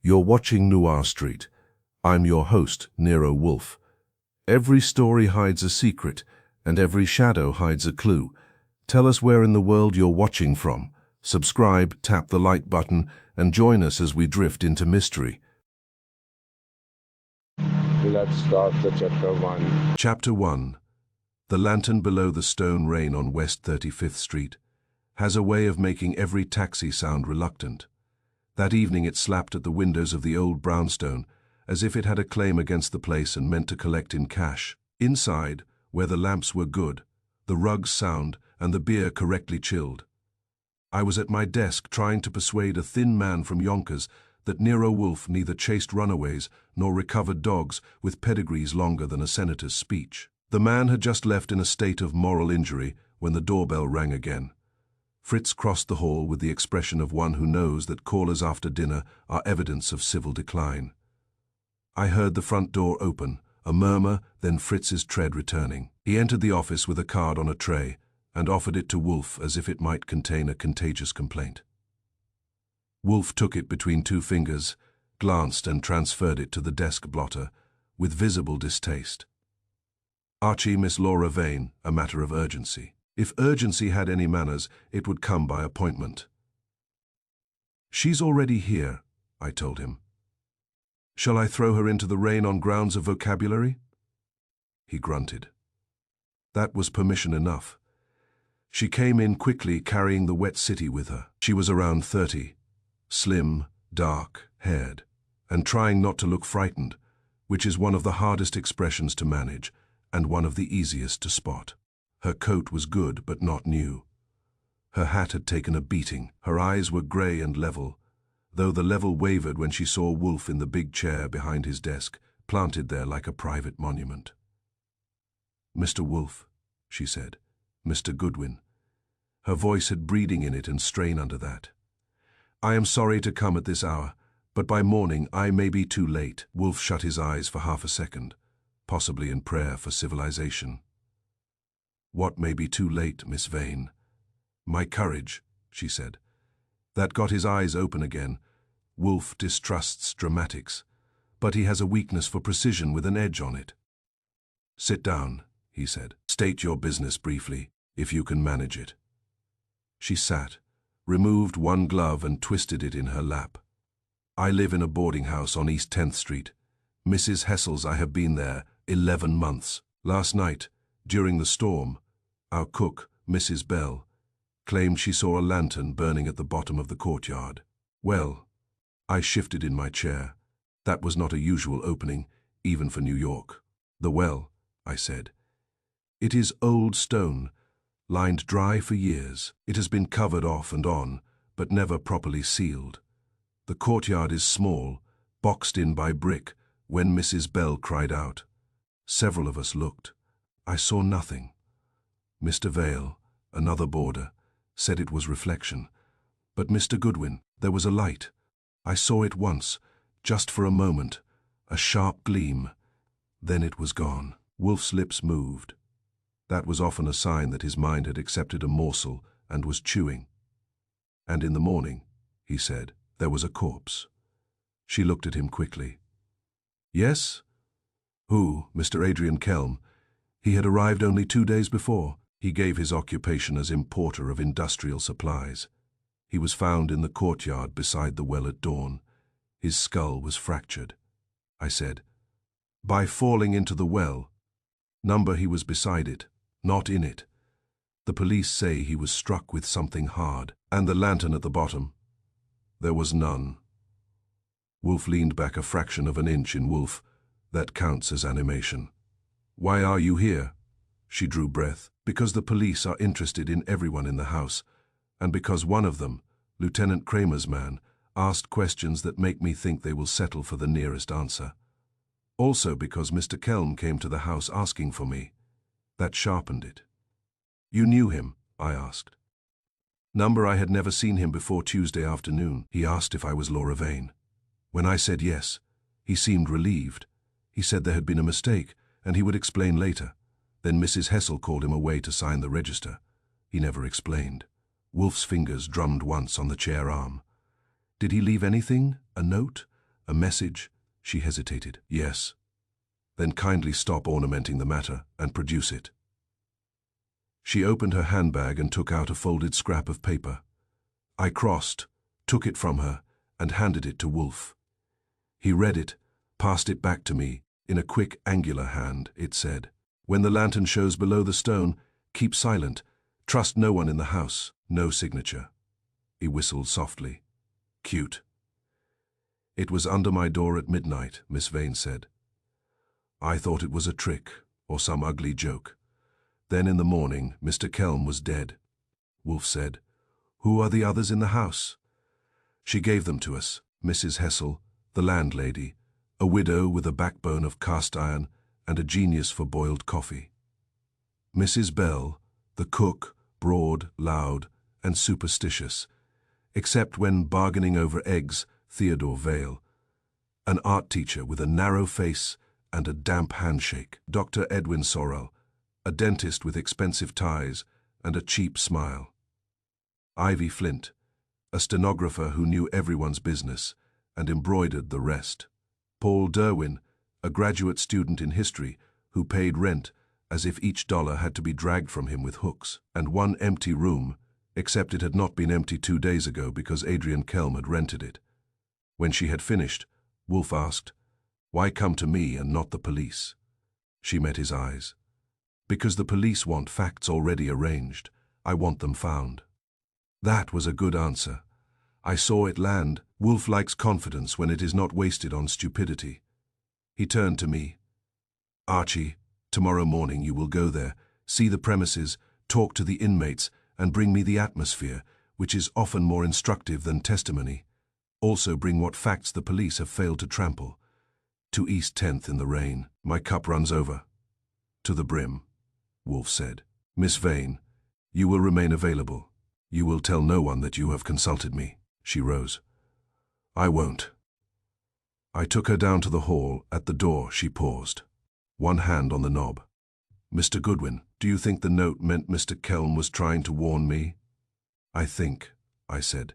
You're watching Noir Street. I'm your host, Nero Wolfe. Every story hides a secret, and every shadow hides a clue. Tell us where in the world you're watching from. Subscribe, tap the like button, and join us as we drift into mystery. Let's start the chapter 1. Chapter 1. The lantern below the stone rain on West 35th Street has a way of making every taxi sound reluctant. That evening it slapped at the windows of the old brownstone, as if it had a claim against the place and meant to collect in cash. Inside, where the lamps were good, the rugs sound, and the beer correctly chilled. I was at my desk trying to persuade a thin man from Yonkers that Nero Wolfe neither chased runaways nor recovered dogs with pedigrees longer than a senator's speech. The man had just left in a state of moral injury when the doorbell rang again. Fritz crossed the hall with the expression of one who knows that callers after dinner are evidence of civil decline. I heard the front door open, a murmur, then Fritz's tread returning. He entered the office with a card on a tray and offered it to Wolfe as if it might contain a contagious complaint. Wolfe took it between two fingers, glanced and transferred it to the desk blotter with visible distaste. Archie, Miss Laura Vane, a matter of urgency. If urgency had any manners, it would come by appointment. She's already here, I told him. Shall I throw her into the rain on grounds of vocabulary? He grunted. That was permission enough. She came in quickly, carrying the wet city with her. She was around 30, slim, dark-haired, and trying not to look frightened, which is one of the hardest expressions to manage and one of the easiest to spot. Her coat was good but not new. Her hat had taken a beating. Her eyes were grey and level, though the level wavered when she saw Wolfe in the big chair behind his desk, planted there like a private monument. "Mr. Wolfe," she said. "Mr. Goodwin." Her voice had breeding in it and strain under that. "I am sorry to come at this hour, but by morning I may be too late." Wolfe shut his eyes for half a second, possibly in prayer for civilization. "What may be too late, Miss Vane?" "My courage," she said. That got his eyes open again. Wolfe distrusts dramatics, but he has a weakness for precision with an edge on it. "Sit down," he said. "State your business briefly, if you can manage it." She sat, removed one glove and twisted it in her lap. "I live in a boarding house on East 10th Street. Mrs. Hessel's. I have been there 11 months. Last night, during the storm, our cook, Mrs. Bell, claimed she saw a lantern burning at the bottom of the courtyard. Well, I shifted in my chair. That was not a usual opening, even for New York. The well, I said. It is old stone, lined dry for years. It has been covered off and on, but never properly sealed. The courtyard is small, boxed in by brick, when Mrs. Bell cried out. Several of us looked. I saw nothing. Mr. Vale, another boarder, said it was reflection. But Mr. Goodwin, there was a light. I saw it once, just for a moment, a sharp gleam. Then it was gone. Wolfe's lips moved. That was often a sign that his mind had accepted a morsel and was chewing. And in the morning, he said, there was a corpse. She looked at him quickly. Yes? Who? Mr. Adrian Kelm. He had arrived only 2 days before. He gave his occupation as importer of industrial supplies. He was found in the courtyard beside the well at dawn. His skull was fractured. I said, by falling into the well. Number he was beside it, not in it. The police say he was struck with something hard. And the lantern at the bottom? There was none. Wolfe leaned back a fraction of an inch in Wolfe. That counts as animation. Why are you here? She drew breath. Because the police are interested in everyone in the house, and because one of them, Lieutenant Kramer's man, asked questions that make me think they will settle for the nearest answer. Also because Mr. Kelm came to the house asking for me. That sharpened it. You knew him? I asked. Number I had never seen him before Tuesday afternoon. He asked if I was Laura Vane. When I said yes, he seemed relieved. He said there had been a mistake, and he would explain later. Then Mrs. Hessel called him away to sign the register. He never explained. Wolfe's fingers drummed once on the chair arm. Did he leave anything? A note? A message? She hesitated. Yes. Then kindly stop ornamenting the matter and produce it. She opened her handbag and took out a folded scrap of paper. I crossed, took it from her, and handed it to Wolf. He read it, passed it back to me. In a quick, angular hand, it said, "When the lantern shows below the stone, keep silent. Trust no one in the house. No signature." He whistled softly. Cute. "It was under my door at midnight," Miss Vane said. "I thought it was a trick, or some ugly joke. Then in the morning, Mr. Kelm was dead." Wolf said, "Who are the others in the house?" She gave them to us. Mrs. Hessel, the landlady, a widow with a backbone of cast iron and a genius for boiled coffee. Mrs. Bell, the cook, broad, loud, and superstitious, except when bargaining over eggs, Theodore Vale. An art teacher with a narrow face and a damp handshake, Dr. Edwin Sorrell, a dentist with expensive ties and a cheap smile. Ivy Flint, a stenographer who knew everyone's business and embroidered the rest. Paul Derwin, a graduate student in history who paid rent as if each dollar had to be dragged from him with hooks. And one empty room, except it had not been empty 2 days ago because Adrian Kelm had rented it. When she had finished, Wolf asked, "Why come to me and not the police?" She met his eyes. "Because the police want facts already arranged. I want them found." That was a good answer. I saw it land. Wolf likes confidence when it is not wasted on stupidity. He turned to me. "Archie, tomorrow morning you will go there, see the premises, talk to the inmates, and bring me the atmosphere, which is often more instructive than testimony. Also bring what facts the police have failed to trample. To East 10th in the rain. My cup runs over." "To the brim," Wolf said. "Miss Vane, you will remain available. You will tell no one that you have consulted me." She rose. "I won't." I took her down to the hall. At the door she paused, one hand on the knob. "Mr. Goodwin, do you think the note meant Mr. Kelm was trying to warn me?" "I think," I said,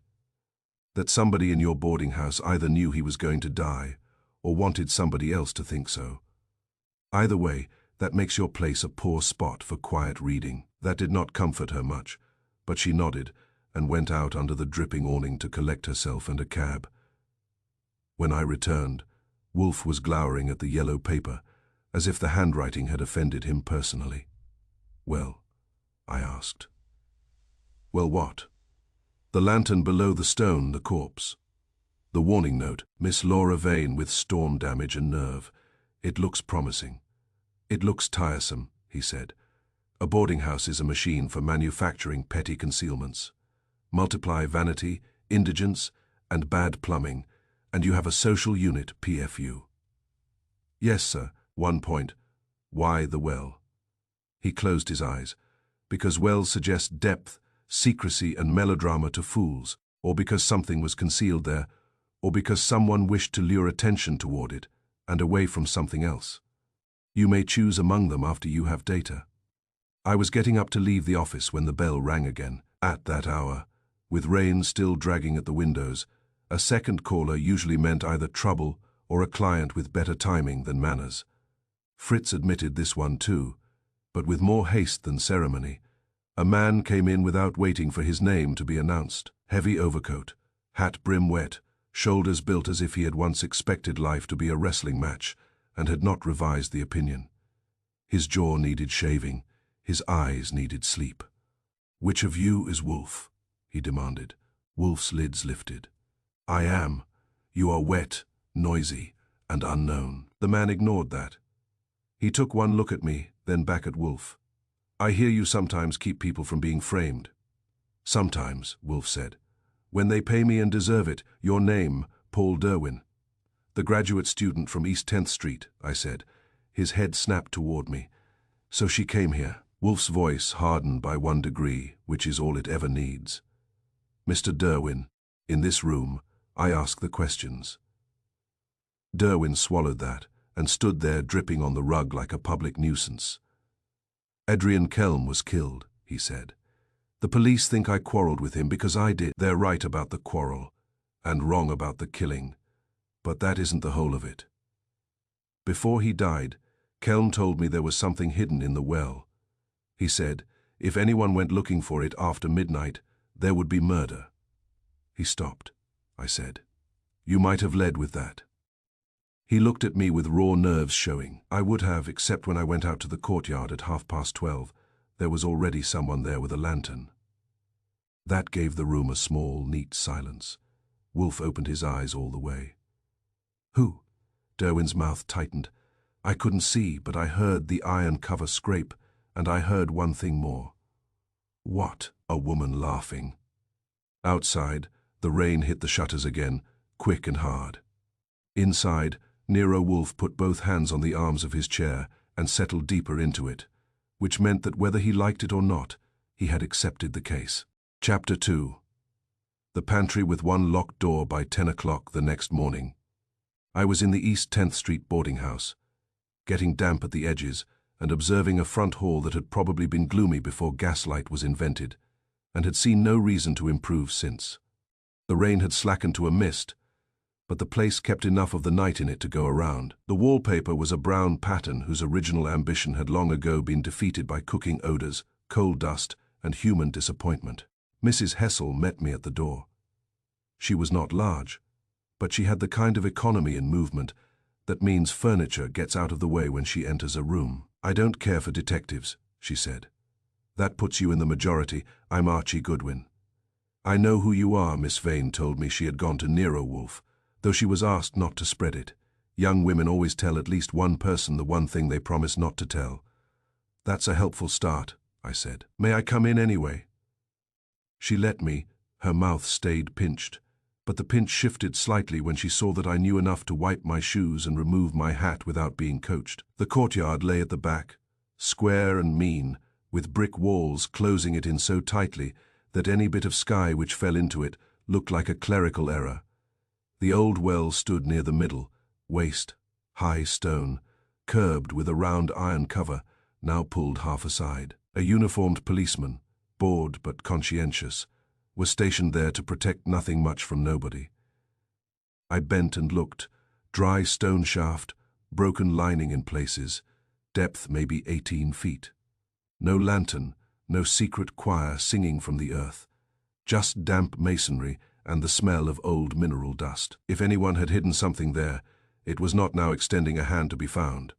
"that somebody in your boarding house either knew he was going to die or wanted somebody else to think so. Either way, that makes your place a poor spot for quiet reading." That did not comfort her much, but she nodded and went out under the dripping awning to collect herself and a cab. When I returned, Wolf was glowering at the yellow paper, as if the handwriting had offended him personally. "Well?" I asked. "Well, what?" "The lantern below the stone, the corpse. The warning note, Miss Laura Vane with storm damage and nerve. It looks promising." "It looks tiresome," he said. "A boarding house is a machine for manufacturing petty concealments. Multiply vanity, indigence, and bad plumbing, and you have a social unit, PFU. "Yes, sir. 1 point. Why the well?" He closed his eyes. "Because wells suggest depth, secrecy, and melodrama to fools, or because something was concealed there, or because someone wished to lure attention toward it and away from something else. You may choose among them after you have data." I was getting up to leave the office when the bell rang again. At that hour, with rain still dragging at the windows, a second caller usually meant either trouble or a client with better timing than manners. Fritz admitted this one too, but with more haste than ceremony. A man came in without waiting for his name to be announced. Heavy overcoat, hat brim wet, shoulders built as if he had once expected life to be a wrestling match and had not revised the opinion. His jaw needed shaving, his eyes needed sleep. "Which of you is Wolf?" he demanded. Wolf's lids lifted. "I am. You are wet, noisy, and unknown." The man ignored that. He took one look at me, then back at Wolf. "I hear you sometimes keep people from being framed." "Sometimes," Wolf said. "When they pay me and deserve it. Your name, Paul Derwin." "The graduate student from East 10th Street," I said. His head snapped toward me. "So she came here." Wolf's voice hardened by 1 degree, which is all it ever needs. "Mr. Derwin, in this room, I ask the questions." Derwin swallowed that and stood there dripping on the rug like a public nuisance. "Adrian Kelm was killed," he said. "The police think I quarreled with him because I did. They're right about the quarrel, and wrong about the killing. But that isn't the whole of it. Before he died, Kelm told me there was something hidden in the well. He said, if anyone went looking for it after midnight, there would be murder. He stopped. I said, you might have led with that. He looked at me with raw nerves showing. I would have, except when I went out to the courtyard at 12:30. There was already someone there with a lantern. That gave the room a small, neat silence. Wolf opened his eyes all the way. Who? Derwin's mouth tightened. I couldn't see, but I heard the iron cover scrape, and I heard one thing more. What? A woman laughing. Outside, the rain hit the shutters again, quick and hard. Inside, Nero Wolf put both hands on the arms of his chair and settled deeper into it, which meant that whether he liked it or not, he had accepted the case. Chapter 2. The pantry with one locked door by 10 o'clock the next morning. I was in the East 10th Street boarding house, getting damp at the edges and observing a front hall that had probably been gloomy before gaslight was invented, and had seen no reason to improve since. The rain had slackened to a mist, but the place kept enough of the night in it to go around. The wallpaper was a brown pattern whose original ambition had long ago been defeated by cooking odors, coal dust, and human disappointment. Mrs. Hessel met me at the door. She was not large, but she had the kind of economy in movement that means furniture gets out of the way when she enters a room. I don't care for detectives, she said. That puts you in the majority. I'm Archie Goodwin. I know who you are, Miss Vane told me she had gone to Nero Wolf, though she was asked not to spread it. Young women always tell at least one person the one thing they promise not to tell. That's a helpful start, I said. May I come in anyway? She let me. Her mouth stayed pinched, but the pinch shifted slightly when she saw that I knew enough to wipe my shoes and remove my hat without being coached. The courtyard lay at the back, square and mean, with brick walls closing it in so tightly that any bit of sky which fell into it looked like a clerical error. The old well stood near the middle, waste, high stone, curbed with a round iron cover, now pulled half aside. A uniformed policeman, bored but conscientious, was stationed there to protect nothing much from nobody. I bent and looked. Dry stone shaft, broken lining in places, depth maybe 18 feet. No lantern, no secret choir singing from the earth. Just damp masonry and the smell of old mineral dust. If anyone had hidden something there, it was not now extending a hand to be found.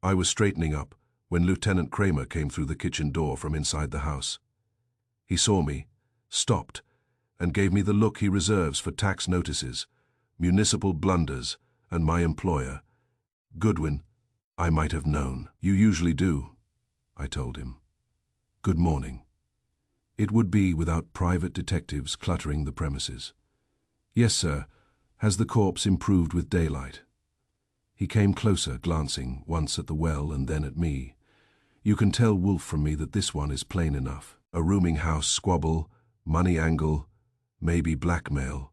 I was straightening up when Lieutenant Kramer came through the kitchen door from inside the house. He saw me, stopped, and gave me the look he reserves for tax notices, municipal blunders, and my employer. Goodwin, I might have known. You usually do, I told him. Good morning. It would be without private detectives cluttering the premises. Yes, sir. Has the corpse improved with daylight? He came closer, glancing once at the well and then at me. You can tell Wolf from me that this one is plain enough. A rooming house squabble, money angle, maybe blackmail.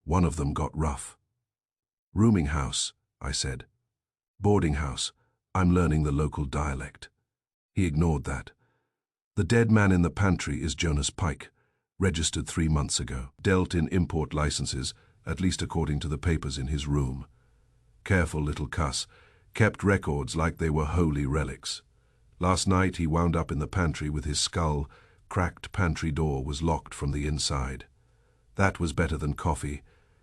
One of them got rough. Rooming house, I said. Boarding house. I'm learning the local dialect. He ignored that. The dead man in the pantry is Jonas Pike, registered 3 months ago. Dealt in import licenses, at least according to the papers in his room. Careful little cuss, kept records like they were holy relics. Last night he wound up in the pantry with his skull. Cracked pantry door was locked from the inside. That was better than coffee.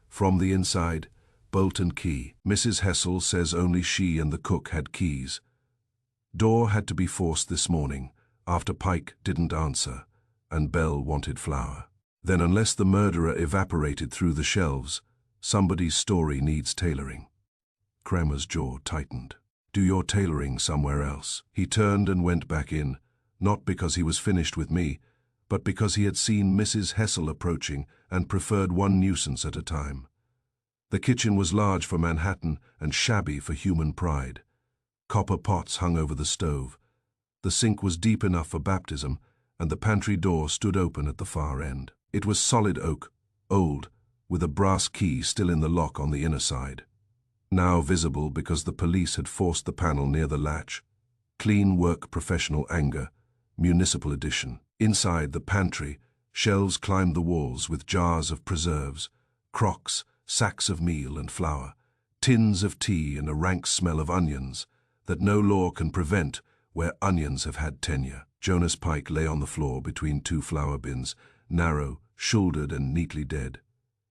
From the inside, bolt and key. Mrs. Hessel says only she and the cook had keys. Door had to be forced this morning, after Pike didn't answer, and Bell wanted flour. Then unless the murderer evaporated through the shelves, somebody's story needs tailoring. Kramer's jaw tightened. Do your tailoring somewhere else. He turned and went back in, not because he was finished with me, but because he had seen Mrs. Hessel approaching and preferred one nuisance at a time. The kitchen was large for Manhattan and shabby for human pride. Copper pots hung over the stove. The sink was deep enough for baptism, and the pantry door stood open at the far end. It was solid oak, old, with a brass key still in the lock on the inner side. Now visible because the police had forced the panel near the latch. Clean work, professional anger, municipal edition. Inside the pantry, shelves climbed the walls with jars of preserves, crocks, sacks of meal and flour, tins of tea and a rank smell of onions that no law can prevent where onions have had tenure. Jonas Pike lay on the floor between two flour bins, narrow, shouldered and neatly dead.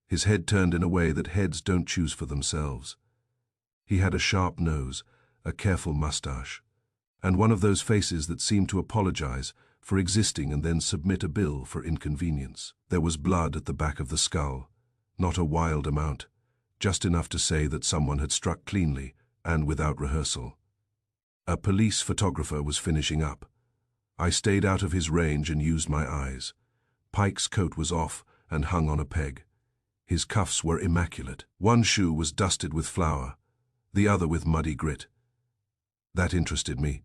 His head turned in a way that heads don't choose for themselves. He had a sharp nose, a careful mustache, and one of those faces that seem to apologize for existing and then submit a bill for inconvenience. There was blood at the back of the skull, not a wild amount, just enough to say that someone had struck cleanly and without rehearsal. A police photographer was finishing up. I stayed out of his range and used my eyes. Pike's coat was off and hung on a peg. His cuffs were immaculate. One shoe was dusted with flour, the other with muddy grit. That interested me.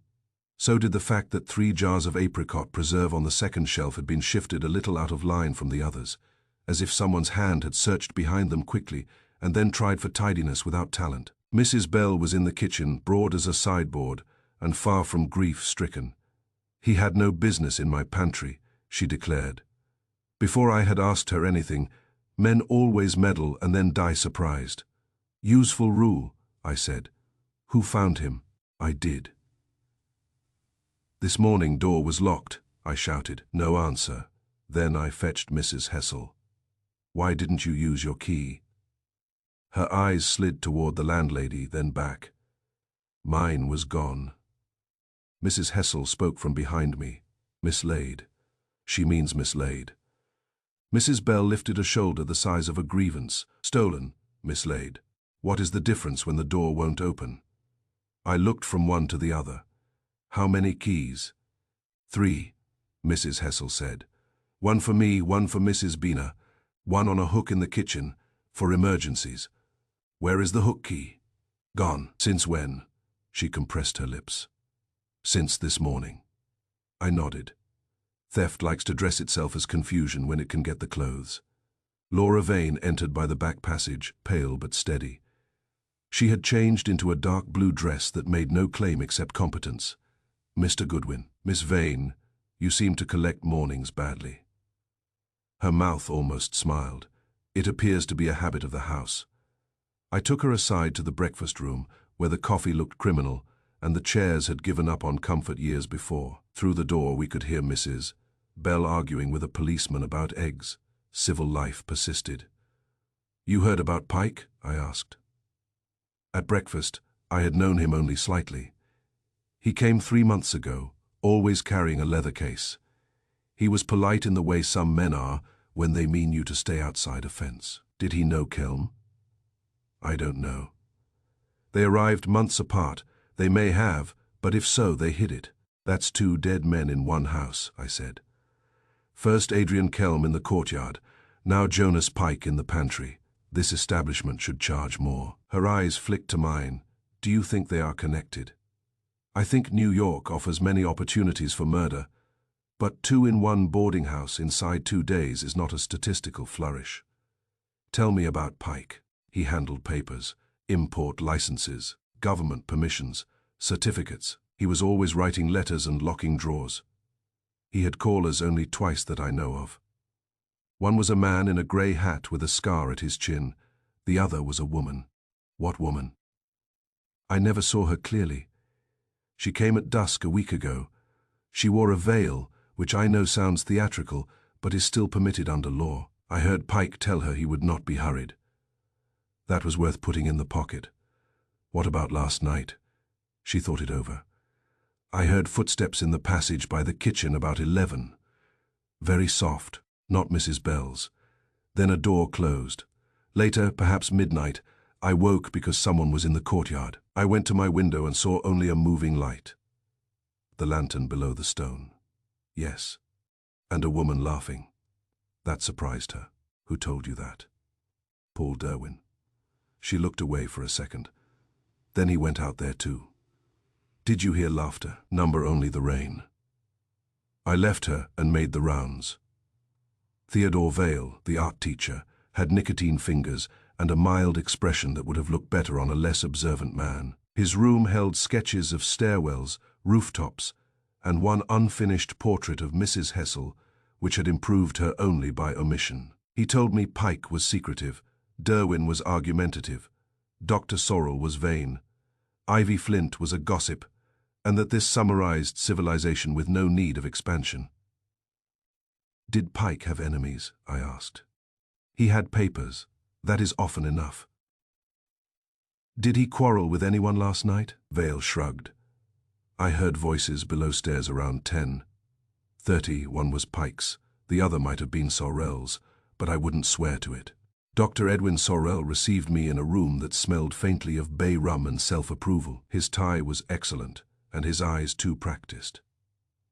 So did the fact that 3 jars of apricot preserve on the second shelf had been shifted a little out of line from the others, as if someone's hand had searched behind them quickly and then tried for tidiness without talent. Mrs. Bell was in the kitchen, broad as a sideboard, and far from grief-stricken. "He had no business in my pantry," she declared. Before I had asked her anything, men always meddle and then die surprised. "Useful rule," I said. "Who found him?" I did. "This morning door was locked," I shouted. No answer. Then I fetched Mrs. Hessel. "Why didn't you use your key?" Her eyes slid toward the landlady, then back. Mine was gone. Mrs. Hessel spoke from behind me. "Mislaid. She means mislaid." Mrs. Bell lifted a shoulder the size of a grievance. "Stolen, mislaid. What is the difference when the door won't open?" I looked from one to the other. "How many keys?" "3, Mrs. Hessel said. "One for me, one for Mrs. Bina, one on a hook in the kitchen, for emergencies." "Where is the hook key?" "Gone." "Since when?" She compressed her lips. "Since this morning." I nodded. Theft likes to dress itself as confusion when it can get the clothes. Laura Vane entered by the back passage, pale but steady. She had changed into a dark blue dress that made no claim except competence. "Mr. Goodwin." "Miss Vane, you seem to collect mornings badly." Her mouth almost smiled. "It appears to be a habit of the house." I took her aside to the breakfast room, where the coffee looked criminal, and the chairs had given up on comfort years before. Through the door we could hear Mrs. Bell arguing with a policeman about eggs. Civil life persisted. "You heard about Pike?" I asked. At breakfast, I had known him only slightly. He came 3 months ago, always carrying a leather case. He was polite in the way some men are when they mean you to stay outside a fence. Did he know Kelm? I don't know. They arrived months apart. They may have, but if so, they hid it. "That's 2 dead men in one house," I said. "First Adrian Kelm in the courtyard, now Jonas Pike in the pantry. This establishment should charge more." Her eyes flicked to mine. "Do you think they are connected?" "I think New York offers many opportunities for murder, but 2 in one boarding house inside 2 days is not a statistical flourish." "Tell me about Pike." He handled papers, import licenses, government permissions, certificates. He was always writing letters and locking drawers. He had callers only twice that I know of. One was a man in a grey hat with a scar at his chin. The other was a woman. "What woman?" "I never saw her clearly. She came at dusk a week ago. She wore a veil, which I know sounds theatrical, but is still permitted under law. I heard Pike tell her he would not be hurried. That was worth putting in the pocket. What about last night?" She thought it over. "I heard footsteps in the passage by the kitchen about 11. Very soft, not Mrs. Bell's. Then a door closed. Later, perhaps midnight, I woke because someone was in the courtyard. I went to my window and saw only a moving light. The lantern below the stone. Yes. And a woman laughing. That surprised her. Who told you that?" "Paul Derwin." She looked away for a second. "Then he went out there too." "Did you hear laughter?" "Number only the rain." I left her and made the rounds. Theodore Vale, the art teacher, had nicotine fingers and a mild expression that would have looked better on a less observant man. His room held sketches of stairwells, rooftops, and one unfinished portrait of Mrs. Hessel, which had improved her only by omission. He told me Pike was secretive, Derwin was argumentative. Dr. Sorrell was vain. Ivy Flint was a gossip, and that this summarized civilization with no need of expansion. Did Pike have enemies? I asked. He had papers. That is often enough. Did he quarrel with anyone last night? Vale shrugged. I heard voices below stairs around 10:30. One was Pike's. The other might have been Sorrell's, but I wouldn't swear to it. Dr. Edwin Sorrell received me in a room that smelled faintly of bay rum and self-approval. His tie was excellent, and his eyes too practiced.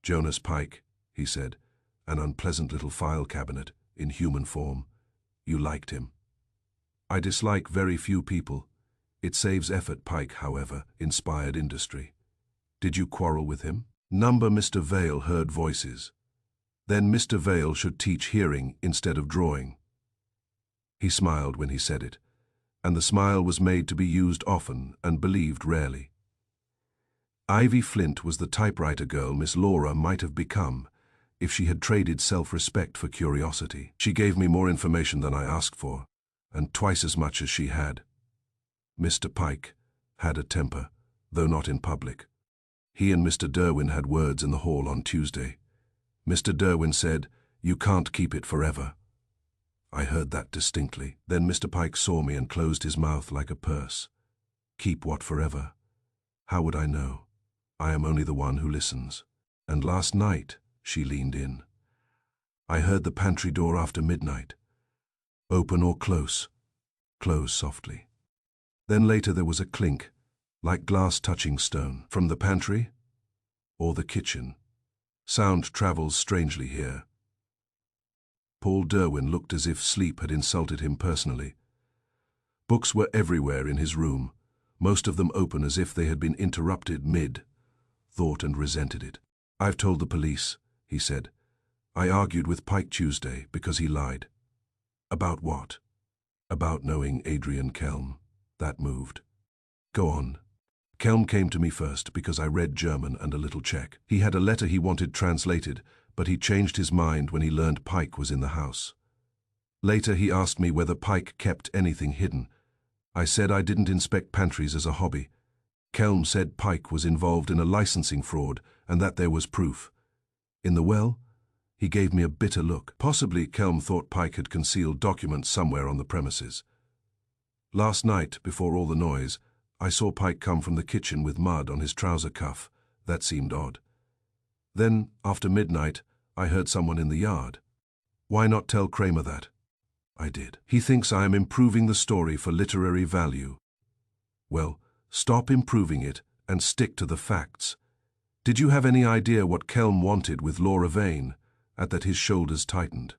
Jonas Pike, he said, an unpleasant little file cabinet, in human form. You liked him. I dislike very few people. It saves effort. Pike, however, inspired industry. Did you quarrel with him? Mr. Vale heard voices. Then Mr. Vale should teach hearing instead of drawing. He smiled when he said it, and the smile was made to be used often and believed rarely. Ivy Flint was the typewriter girl Miss Laura might have become if she had traded self-respect for curiosity. She gave me more information than I asked for, and twice as much as she had. Mr. Pike had a temper, though not in public. He and Mr. Derwin had words in the hall on Tuesday. Mr. Derwin said, "You can't keep it forever." I heard that distinctly. Then Mr. Pike saw me and closed his mouth like a purse. Keep what forever? How would I know? I am only the one who listens. And last night, she leaned in. I heard the pantry door after midnight. Open or close? Close softly. Then later there was a clink, like glass touching stone. From the pantry? Or the kitchen? Sound travels strangely here. Paul Derwin looked as if sleep had insulted him personally. Books were everywhere in his room, most of them open as if they had been interrupted mid-thought, and resented it. I've told the police, he said. I argued with Pike Tuesday because he lied. About what? About knowing Adrian Kelm. That moved. Go on. Kelm came to me first because I read German and a little Czech. He had a letter he wanted translated, but he changed his mind when he learned Pike was in the house. Later he asked me whether Pike kept anything hidden. I said I didn't inspect pantries as a hobby. Kelm said Pike was involved in a licensing fraud and that there was proof. In the well? He gave me a bitter look. Possibly Kelm thought Pike had concealed documents somewhere on the premises. Last night, before all the noise, I saw Pike come from the kitchen with mud on his trouser cuff. That seemed odd. Then, after midnight, I heard someone in the yard. Why not tell Kramer that? I did. He thinks I am improving the story for literary value. Well, stop improving it and stick to the facts. Did you have any idea what Kelm wanted with Laura Vane? At that his shoulders tightened.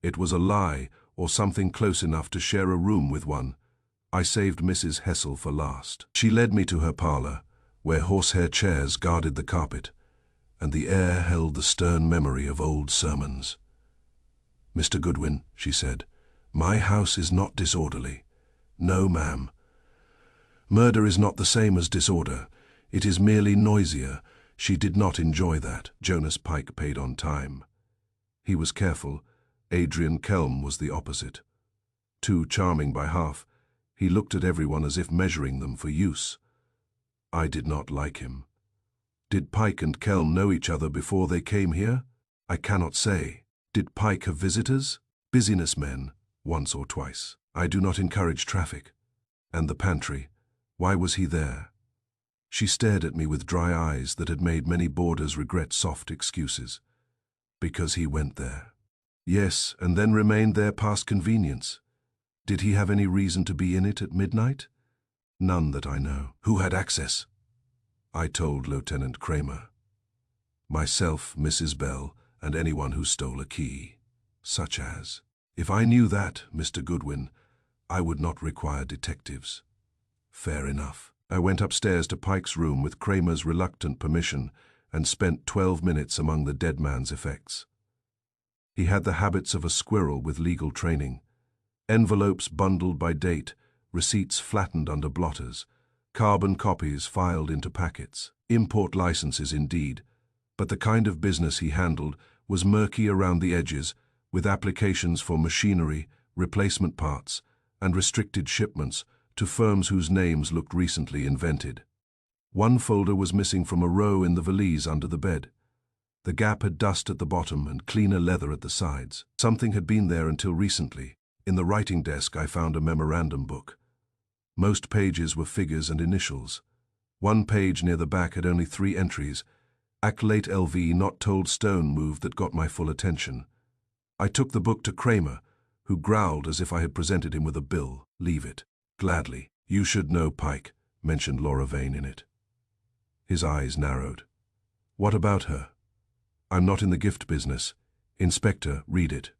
It was a lie, or something close enough to share a room with one. I saved Mrs. Hessel for last. She led me to her parlor, where horsehair chairs guarded the carpet, and the air held the stern memory of old sermons. Mr. Goodwin, she said, my house is not disorderly. No, ma'am. Murder is not the same as disorder. It is merely noisier. She did not enjoy that. Jonas Pike paid on time. He was careful. Adrian Kelm was the opposite. Too charming by half. He looked at everyone as if measuring them for use. I did not like him. Did Pike and Kelm know each other before they came here? I cannot say. Did Pike have visitors? Business men, once or twice. I do not encourage traffic. And the pantry, why was he there? She stared at me with dry eyes that had made many boarders regret soft excuses. Because he went there. Yes, and then remained there past convenience. Did he have any reason to be in it at midnight? None that I know. Who had access? I told Lieutenant Kramer. Myself, Mrs. Bell, and anyone who stole a key. Such as. If I knew that, Mr. Goodwin, I would not require detectives. Fair enough. I went upstairs to Pike's room with Kramer's reluctant permission and spent 12 minutes among the dead man's effects. He had the habits of a squirrel with legal training. Envelopes bundled by date, receipts flattened under blotters, carbon copies filed into packets. Import licenses indeed, but the kind of business he handled was murky around the edges, with applications for machinery, replacement parts, and restricted shipments to firms whose names looked recently invented. One folder was missing from a row in the valise under the bed. The gap had dust at the bottom and cleaner leather at the sides. Something had been there until recently. In the writing desk I found a memorandum book. Most pages were figures and initials. One page near the back had only 3 entries. Accolate LV not told stone move that got my full attention. I took the book to Kramer, who growled as if I had presented him with a bill. Leave it. Gladly. You should know Pike, mentioned Laura Vane in it. His eyes narrowed. What about her? I'm not in the gift business. Inspector, read it.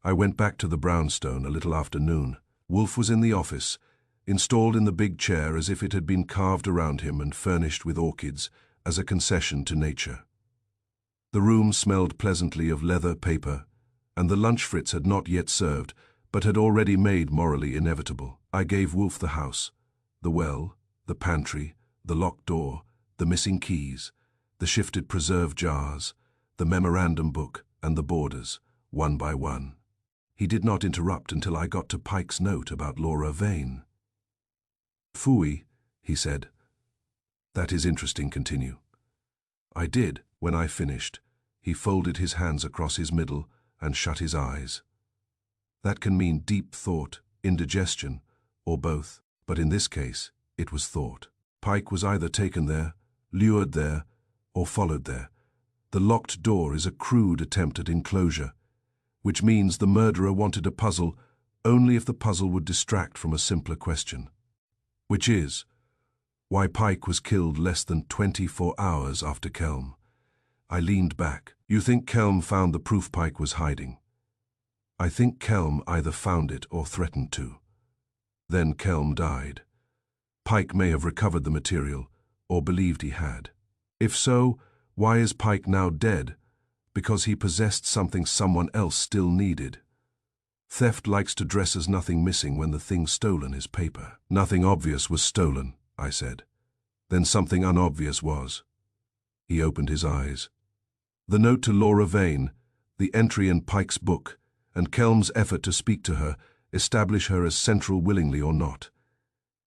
I went back to the brownstone a little after noon. Wolf was in the office, installed in the big chair as if it had been carved around him and furnished with orchids as a concession to nature. The room smelled pleasantly of leather, paper, and the lunch Fritz had not yet served, but had already made morally inevitable. I gave Wolf the house, the well, the pantry, the locked door, the missing keys, the shifted preserve jars, the memorandum book, and the borders, one by one. He did not interrupt until I got to Pike's note about Laura Vane. Phooey, he said. That is interesting, continue. I did. When I finished, he folded his hands across his middle and shut his eyes. That can mean deep thought, indigestion, or both, but in this case, it was thought. Pike was either taken there, lured there, or followed there. The locked door is a crude attempt at enclosure, which means the murderer wanted a puzzle only if the puzzle would distract from a simpler question, which is why Pike was killed less than 24 hours after Kelm. I leaned back. You think Kelm found the proof Pike was hiding? I think Kelm either found it or threatened to. Then Kelm died. Pike may have recovered the material, or believed he had. If so, why is Pike now dead? Because he possessed something someone else still needed. Theft likes to dress as nothing missing when the thing stolen is paper. Nothing obvious was stolen, I said. Then something unobvious was. He opened his eyes. The note to Laura Vane, the entry in Pike's book, and Kelm's effort to speak to her establish her as central willingly or not.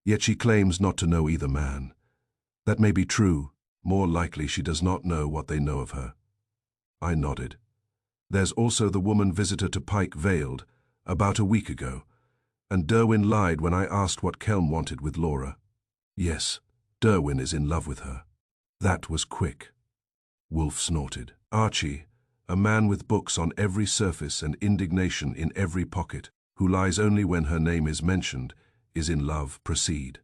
Yet she claims not to know either man. That may be true. More likely she does not know what they know of her. I nodded. There's also the woman visitor to Pike veiled, about a week ago, and Derwin lied when I asked what Kelm wanted with Laura. Yes, Derwin is in love with her. That was quick. Wolf snorted. Archie, a man with books on every surface and indignation in every pocket, who lies only when her name is mentioned, is in love. Proceed.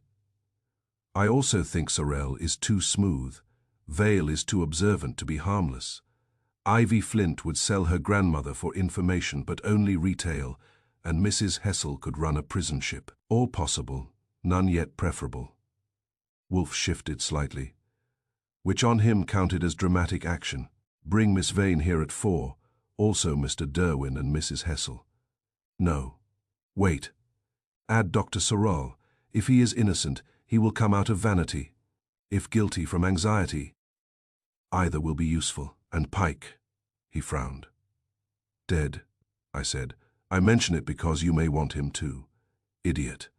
I also think Sorrel is too smooth. Vale is too observant to be harmless. Ivy Flint would sell her grandmother for information, but only retail, and Mrs. Hessel could run a prison ship. All possible, none yet preferable. Wolf shifted slightly, which on him counted as dramatic action. Bring Miss Vane here at 4, also Mr. Derwin and Mrs. Hessel. No. Wait. Add Dr. Sorrel. If he is innocent, he will come out of vanity. If guilty, from anxiety. Either will be useful. And Pike, he frowned. Dead, I said. I mention it because you may want him too. Idiot.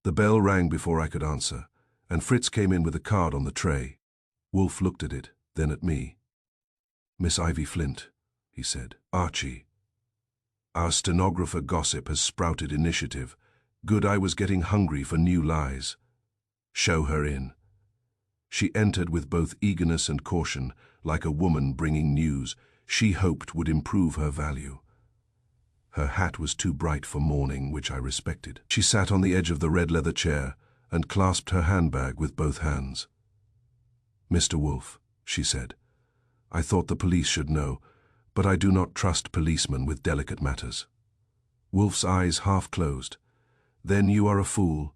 The bell rang before I could answer, and Fritz came in with a card on the tray. Wolf looked at it, then at me. Miss Ivy Flint, he said. Archie. Our stenographer gossip has sprouted initiative. Good, I was getting hungry for new lies. Show her in. She entered with both eagerness and caution, like a woman bringing news she hoped would improve her value. Her hat was too bright for mourning, which I respected. She sat on the edge of the red leather chair and clasped her handbag with both hands. Mr. Wolf, she said, I thought the police should know, but I do not trust policemen with delicate matters. Wolf's eyes half closed. Then you are a fool.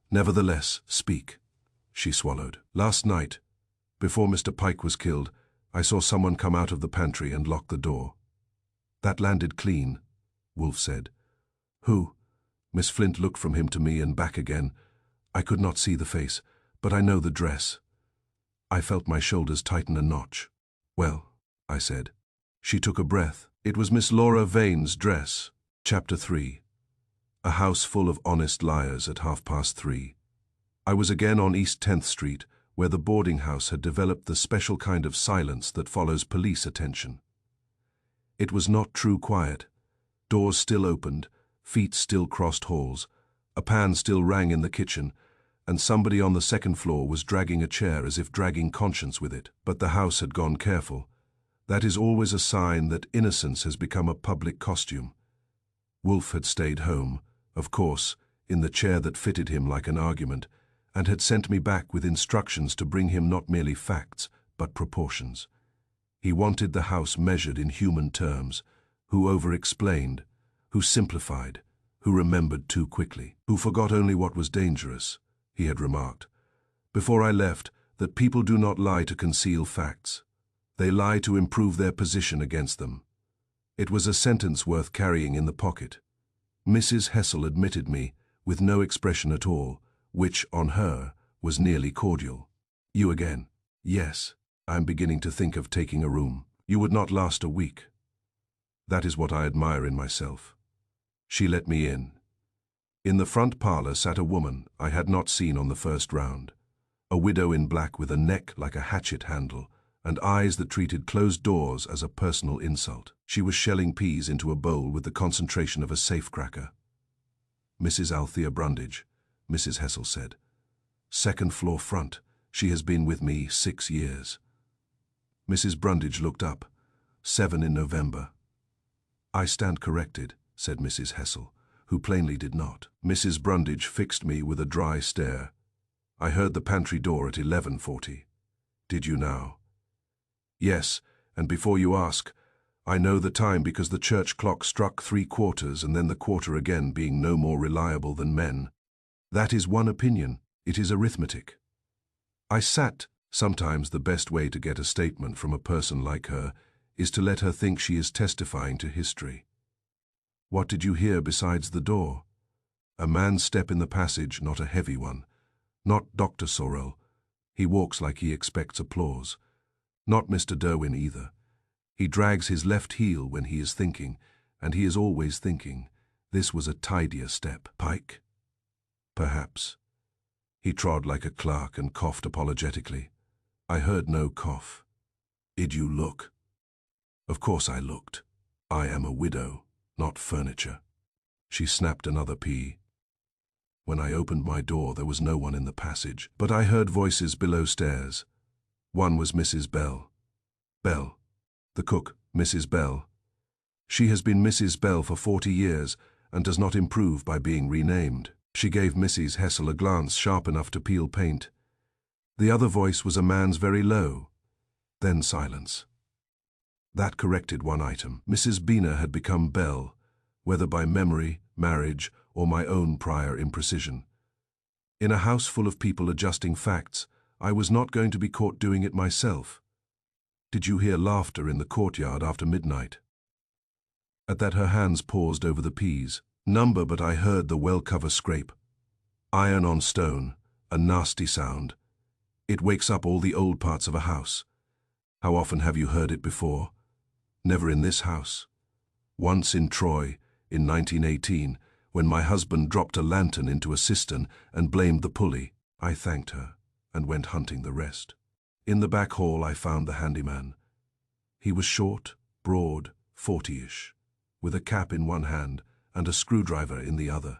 Nevertheless, speak. She swallowed. Last night, before Mr. Pike was killed, I saw someone come out of the pantry and lock the door. That landed clean, Wolf said. Who? Miss Flint looked from him to me and back again. I could not see the face, but I know the dress. I felt my shoulders tighten a notch. Well, I said. She took a breath. It was Miss Laura Vane's dress. Chapter 3. A house full of honest liars at 3:30. I was again on East 10th Street, where the boarding house had developed the special kind of silence that follows police attention. It was not true quiet. Doors still opened, feet still crossed halls, a pan still rang in the kitchen, and somebody on the second floor was dragging a chair as if dragging conscience with it. But the house had gone careful. That is always a sign that innocence has become a public costume. Wolf had stayed home, of course, in the chair that fitted him like an argument, and had sent me back with instructions to bring him not merely facts, but proportions. He wanted the house measured in human terms, who over-explained, who simplified, who remembered too quickly, who forgot only what was dangerous. He had remarked, before I left, that people do not lie to conceal facts. They lie to improve their position against them. It was a sentence worth carrying in the pocket. Mrs. Hessel admitted me, with no expression at all, which, on her, was nearly cordial. You again? Yes, I am beginning to think of taking a room. You would not last a week. That is what I admire in myself. She let me in. In the front parlor sat a woman I had not seen on the first round, a widow in black with a neck like a hatchet handle, and eyes that treated closed doors as a personal insult. She was shelling peas into a bowl with the concentration of a safecracker. Mrs. Althea Brundage, Mrs. Hessel said. Second floor front. She has been with me 6 years. Mrs. Brundage looked up. 7 in November. I stand corrected, said Mrs. Hessel, who plainly did not. Mrs. Brundage fixed me with a dry stare. I heard the pantry door at 11:40. Did you now? Yes, and before you ask, I know the time because the church clock struck 3/4 and then the quarter again, being no more reliable than men. That is one opinion. It is arithmetic. I sat. Sometimes the best way to get a statement from a person like her is to let her think she is testifying to history. What did you hear besides the door? A man's step in the passage, not a heavy one. Not Dr. Sorrell. He walks like he expects applause. Not Mr. Derwin either. He drags his left heel when he is thinking, and he is always thinking. This was a tidier step. Pike? Perhaps. He trod like a clerk and coughed apologetically. I heard no cough. Did you look? Of course I looked. I am a widow, not furniture. She snapped another pea. When I opened my door, there was no one in the passage, but I heard voices below stairs. One was Mrs. Bell. Bell. The cook, Mrs. Bell. She has been Mrs. Bell for 40 years and does not improve by being renamed. She gave Mrs. Hessel a glance sharp enough to peel paint. The other voice was a man's, very low. Then silence. That corrected one item. Mrs. Beener had become Bell, whether by memory, marriage, or my own prior imprecision. In a house full of people adjusting facts, I was not going to be caught doing it myself. Did you hear laughter in the courtyard after midnight? At that her hands paused over the peas. Number, but I heard the well-cover scrape. Iron on stone, a nasty sound. It wakes up all the old parts of a house. How often have you heard it before? Never in this house. Once in Troy, in 1918, when my husband dropped a lantern into a cistern and blamed the pulley. I thanked her and went hunting the rest. In the back hall I found the handyman. He was short, broad, 40-ish, with a cap in one hand and a screwdriver in the other,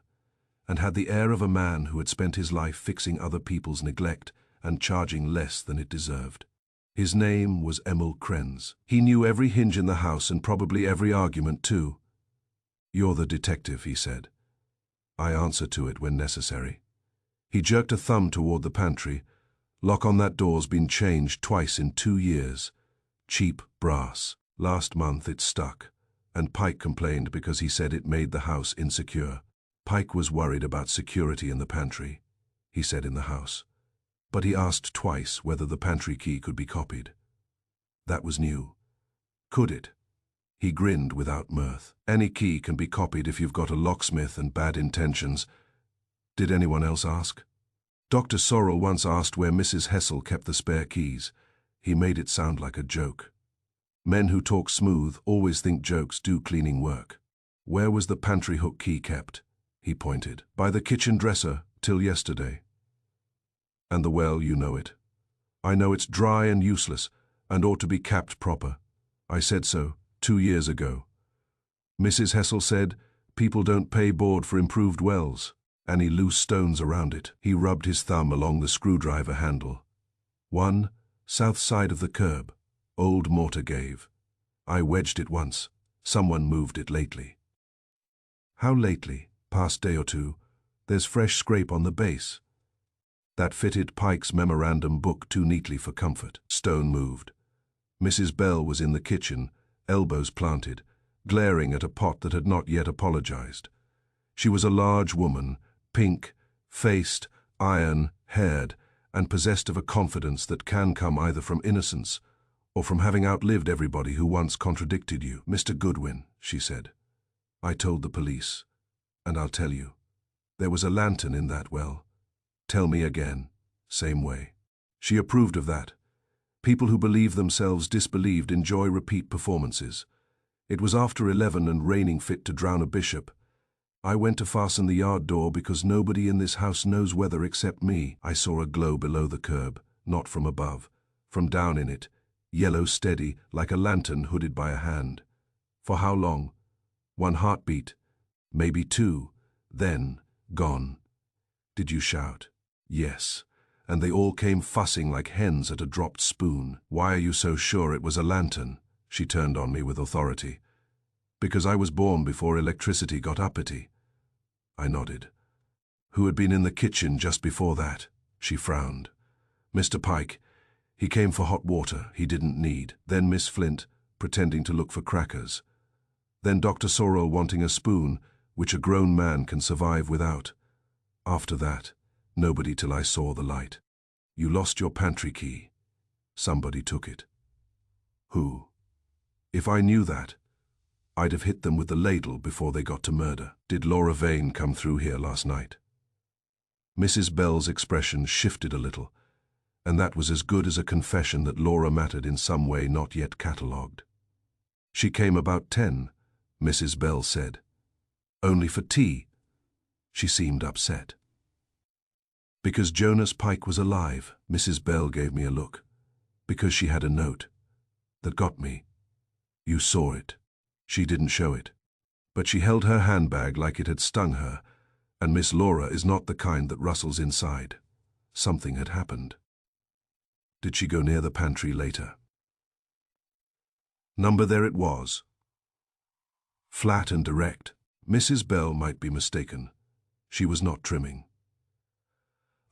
and had the air of a man who had spent his life fixing other people's neglect and charging less than it deserved. His name was Emil Krenz. He knew every hinge in the house and probably every argument too. You're the detective, he said. I answer to it when necessary. He jerked a thumb toward the pantry. Lock on that door's been changed twice in 2 years. Cheap brass. Last month it stuck, and Pike complained because he said it made the house insecure. Pike was worried about security in the pantry, he said in the house. But he asked twice whether the pantry key could be copied. That was new. Could it? He grinned without mirth. Any key can be copied if you've got a locksmith and bad intentions. Did anyone else ask? Dr. Sorrell once asked where Mrs. Hessel kept the spare keys. He made it sound like a joke. Men who talk smooth always think jokes do cleaning work. Where was the pantry hook key kept? He pointed. By the kitchen dresser, till yesterday. And the well, you know it. I know it's dry and useless, and ought to be capped proper. I said so, 2 years ago. Mrs. Hessel said, people don't pay board for improved wells. Any loose stones around it. He rubbed his thumb along the screwdriver handle. One, south side of the curb. Old mortar gave. I wedged it once. Someone moved it lately. How lately? Past day or two. There's fresh scrape on the base. That fitted Pike's memorandum book too neatly for comfort. Stone moved. Mrs. Bell was in the kitchen, elbows planted, glaring at a pot that had not yet apologized. She was a large woman, pink-faced, iron-haired, and possessed of a confidence that can come either from innocence or from having outlived everybody who once contradicted you. Mr. Goodwin, she said, I told the police, and I'll tell you. There was a lantern in that well. Tell me again. Same way. She approved of that. People who believe themselves disbelieved enjoy repeat performances. It was after 11 and raining fit to drown a bishop. I went to fasten the yard door because nobody in this house knows weather except me. I saw a glow below the curb, not from above, from down in it, yellow steady, like a lantern hooded by a hand. For how long? 1 heartbeat, maybe 2, then gone. Did you shout? Yes. And they all came fussing like hens at a dropped spoon. Why are you so sure it was a lantern? She turned on me with authority. Because I was born before electricity got uppity. I nodded. Who had been in the kitchen just before that? She frowned. Mr. Pike. He came for hot water he didn't need. Then Miss Flint, pretending to look for crackers. Then Dr. Sorrell wanting a spoon, which a grown man can survive without. After that, nobody till I saw the light. You lost your pantry key. Somebody took it. Who? If I knew that, I'd have hit them with the ladle before they got to murder. Did Laura Vane come through here last night? Mrs. Bell's expression shifted a little, and that was as good as a confession that Laura mattered in some way not yet catalogued. She came about 10, Mrs. Bell said. Only for tea. She seemed upset. Because Jonas Pike was alive, Mrs. Bell gave me a look. Because she had a note. That got me. You saw it. She didn't show it. But she held her handbag like it had stung her, and Miss Laura is not the kind that rustles inside. Something had happened. Did she go near the pantry later? Number there it was. Flat and direct. Mrs. Bell might be mistaken. She was not trimming.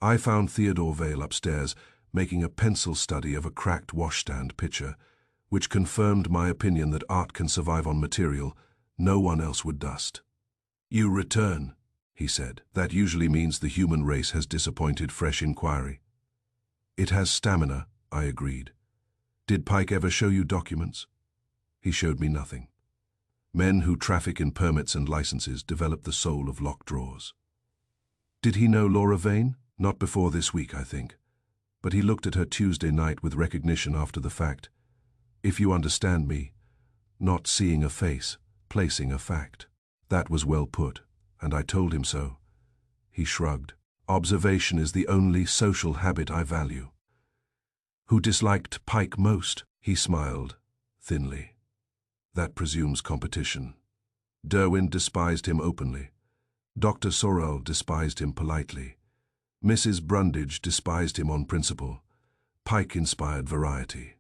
I found Theodore Vale upstairs, making a pencil study of a cracked washstand pitcher, which confirmed my opinion that art can survive on material no one else would dust. You return, he said. That usually means the human race has disappointed fresh inquiry. It has stamina, I agreed. Did Pike ever show you documents? He showed me nothing. Men who traffic in permits and licenses develop the soul of locked drawers. Did he know Laura Vane? Not before this week, I think. But he looked at her Tuesday night with recognition after the fact. If you understand me, not seeing a face, placing a fact. That was well put, and I told him so. He shrugged. Observation is the only social habit I value. Who disliked Pike most? He smiled, thinly. That presumes competition. Derwin despised him openly. Dr. Sorrell despised him politely. Mrs. Brundage despised him on principle. Pike inspired variety.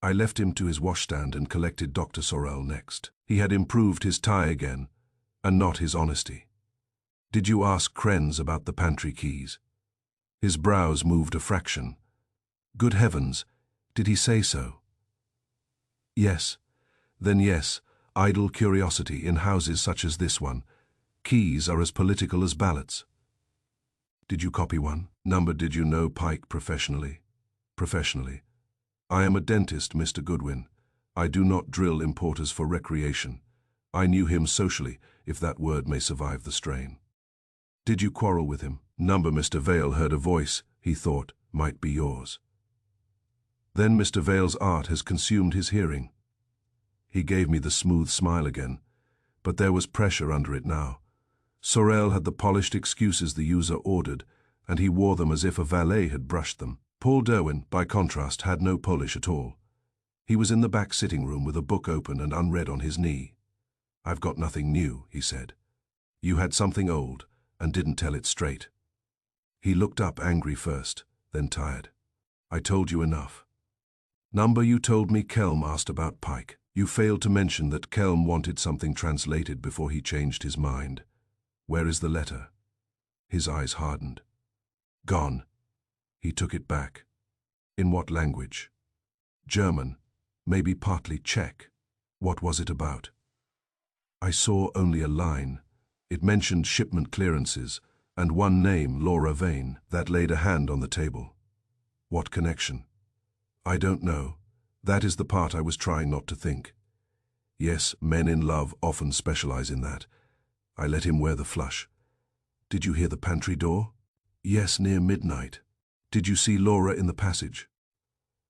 I left him to his washstand and collected Dr. Sorrell next. He had improved his tie again, and not his honesty. Did you ask Krenz about the pantry keys? His brows moved a fraction. Good heavens, did he say so? Yes. Then yes, idle curiosity in houses such as this one. Keys are as political as ballots. Did you copy one? Number, did you know Pike professionally? Professionally. I am a dentist, Mr. Goodwin. I do not drill importers for recreation. I knew him socially, if that word may survive the strain. Did you quarrel with him? Number, Mr. Vale heard a voice he thought might be yours. Then Mr. Vale's art has consumed his hearing. He gave me the smooth smile again. but there was pressure under it now. Sorel had the polished excuses the user ordered, and he wore them as if a valet had brushed them. Paul Derwin, by contrast, had no polish at all. He was in the back sitting room with a book open and unread on his knee. "I've got nothing new," he said. "You had something old, and didn't tell it straight." He looked up angry first, then tired. "I told you enough. Number, you told me Kelm asked about Pike. You failed to mention that Kelm wanted something translated before he changed his mind. Where is the letter?" His eyes hardened. "Gone." He took it back. "In what language?" "German, maybe partly Czech." "What was it about?" "I saw only a line. It mentioned shipment clearances, and one name, Laura Vane." That laid a hand on the table. "What connection?" "I don't know. That is the part I was trying not to think. Yes, men in love often specialize in that. I let him wear the flush." "Did you hear the pantry door?" "Yes, near midnight." "Did you see Laura in the passage?"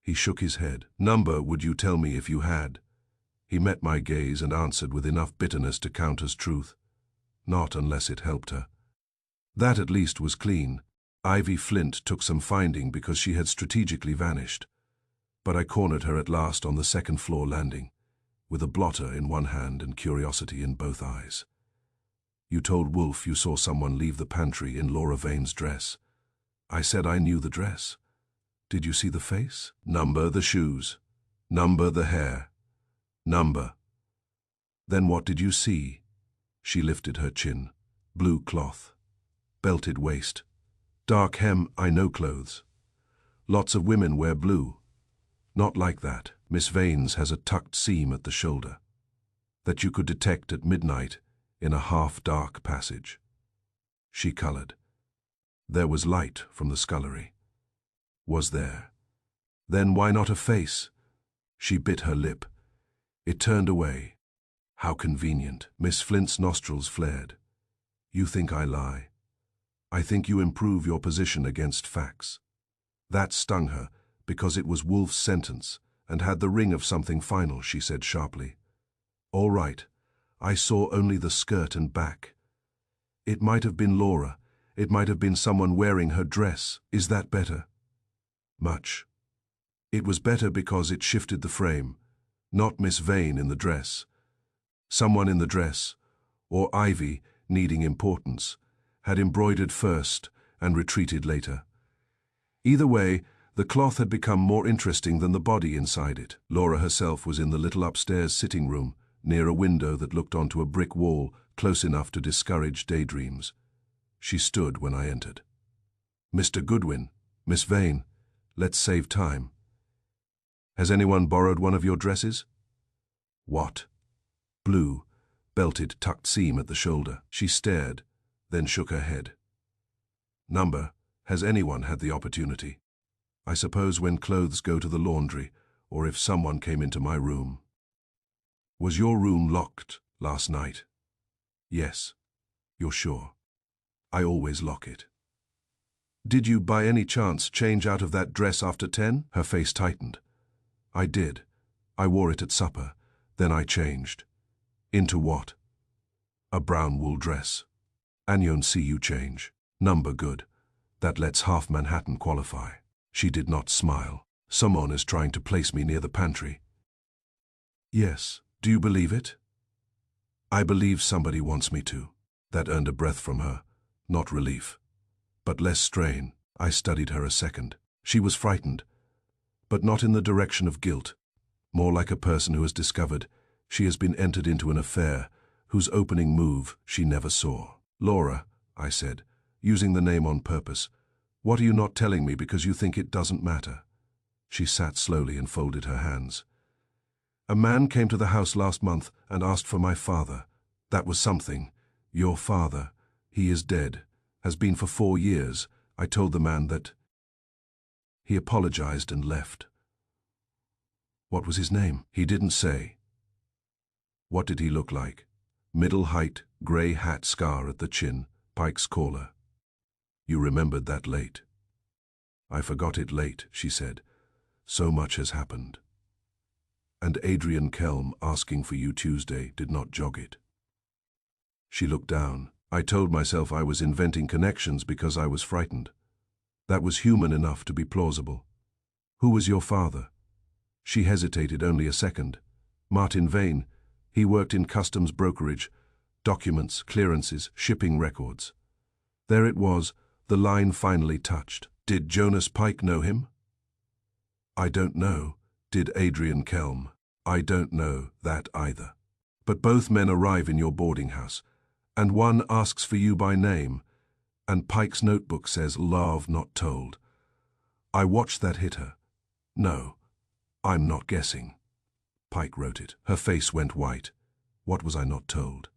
He shook his head. "Number, would you tell me if you had?" He met my gaze and answered with enough bitterness to count as truth. "Not unless it helped her." That at least was clean. Ivy Flint took some finding because she had strategically vanished. But I cornered her at last on the second-floor landing, with a blotter in one hand and curiosity in both eyes. "You told Wolf you saw someone leave the pantry in Laura Vane's dress." I said I knew the dress. "Did you see the face?" "Number, the shoes. Number, the hair. Number." "Then what did you see?" She lifted her chin. "Blue cloth. Belted waist. Dark hem. I know clothes. Lots of women wear blue. Not like that. Miss Vane's has a tucked seam at the shoulder that you could detect at midnight in a half-dark passage." She colored. "There was light from the scullery." "Was there? Then why not a face?" She bit her lip. It turned away. "How convenient." Miss Flint's nostrils flared. "You think I lie. I think you improve your position against facts." That stung her, because it was Wolf's sentence and had the ring of something final, she said sharply. "All right, I saw only the skirt and back. It might have been Laura. It might have been someone wearing her dress. Is that better?" "Much." It was better because it shifted the frame. Not Miss Vane in the dress. Someone in the dress, or Ivy, needing importance, had embroidered first and retreated later. Either way, the cloth had become more interesting than the body inside it. Laura herself was in the little upstairs sitting room, near a window that looked onto a brick wall close enough to discourage daydreams. She stood when I entered. "Mr. Goodwin, Miss Vane, let's save time. Has anyone borrowed one of your dresses?" "What?" "Blue, belted tucked seam at the shoulder." She stared, then shook her head. "Number, has anyone had the opportunity? I suppose when clothes go to the laundry, or if someone came into my room." "Was your room locked last night?" "Yes." "You're sure?" "I always lock it." "Did you by any chance change out of that dress after 10? Her face tightened. "I did. I wore it at supper. Then I changed." "Into what?" "A brown wool dress." "Anyon see you change." "Number good. That lets half Manhattan qualify." She did not smile. "Someone is trying to place me near the pantry." "Yes. Do you believe it?" "I believe somebody wants me to." That earned a breath from her. Not relief, but less strain. I studied her a second. She was frightened, but not in the direction of guilt. More like a person who has discovered she has been entered into an affair whose opening move she never saw. "Laura," I said, using the name on purpose, "what are you not telling me because you think it doesn't matter?" She sat slowly and folded her hands. "A man came to the house last month and asked for my father. That was something. Your father. He is dead. Has been for 4 years. I told the man that." He apologized and left. "What was his name?" "He didn't say." "What did he look like?" "Middle height, grey hat scar at the chin, Pike's collar." "You remembered that late." "I forgot it late," she said. "So much has happened." "And Adrian Kelm asking for you Tuesday did not jog it." She looked down. I told myself I was inventing connections because I was frightened. That was human enough to be plausible. Who was your father? She hesitated only a second. Martin Vane. He worked in customs brokerage, documents, clearances, shipping records. There it was, the line finally touched. Did Jonas Pike know him? I don't know. Did Adrian Kelm? I don't know that either. But both men arrive in your boarding house, and one asks for you by name, and Pike's notebook says love not told. I watched that hit her. No, I'm not guessing. Pike wrote it. Her face went white. What was I not told?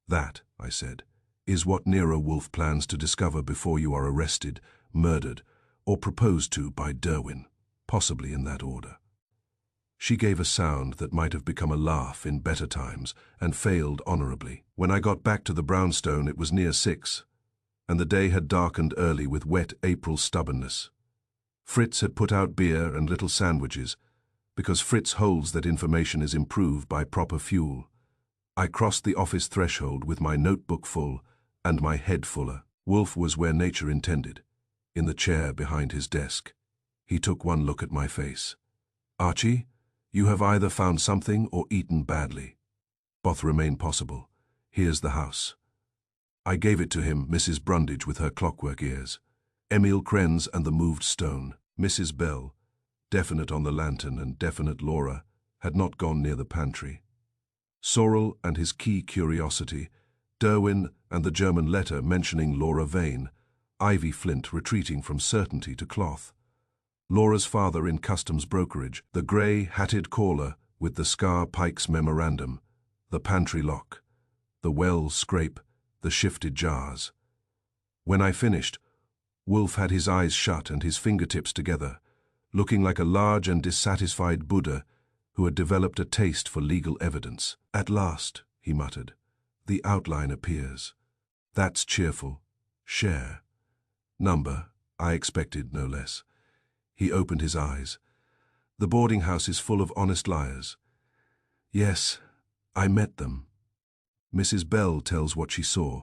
That, I said, is what Nero Wolfe plans to discover before you are arrested, murdered, or proposed to by Derwin, possibly in that order. She gave a sound that might have become a laugh in better times and failed honorably. When I got back to the brownstone, it was near 6, and the day had darkened early with wet April stubbornness. Fritz had put out beer and little sandwiches, because Fritz holds that information is improved by proper fuel. I crossed the office threshold with my notebook full and my head fuller. Wolfe was where nature intended, in the chair behind his desk. He took one look at my face. Archie, you have either found something or eaten badly. Both remain possible. Here's the house. I gave it to him, Mrs. Brundage with her clockwork ears. Emil Krenz and the moved stone. Mrs. Bell, definite on the lantern and definite Laura, had not gone near the pantry. Sorrel and his key curiosity, Derwin and the German letter mentioning Laura Vane, Ivy Flint retreating from certainty to cloth. Laura's father in customs brokerage, the grey-hatted caller with the Scar Pike's memorandum, the pantry lock, the well scrape, the shifted jars. When I finished, Wolfe had his eyes shut and his fingertips together, looking like a large and dissatisfied Buddha who had developed a taste for legal evidence. At last, he muttered, the outline appears. That's cheerful. Share. Number, I expected no less. He opened his eyes. The boarding house is full of honest liars. Yes, I met them. Mrs. Bell tells what she saw,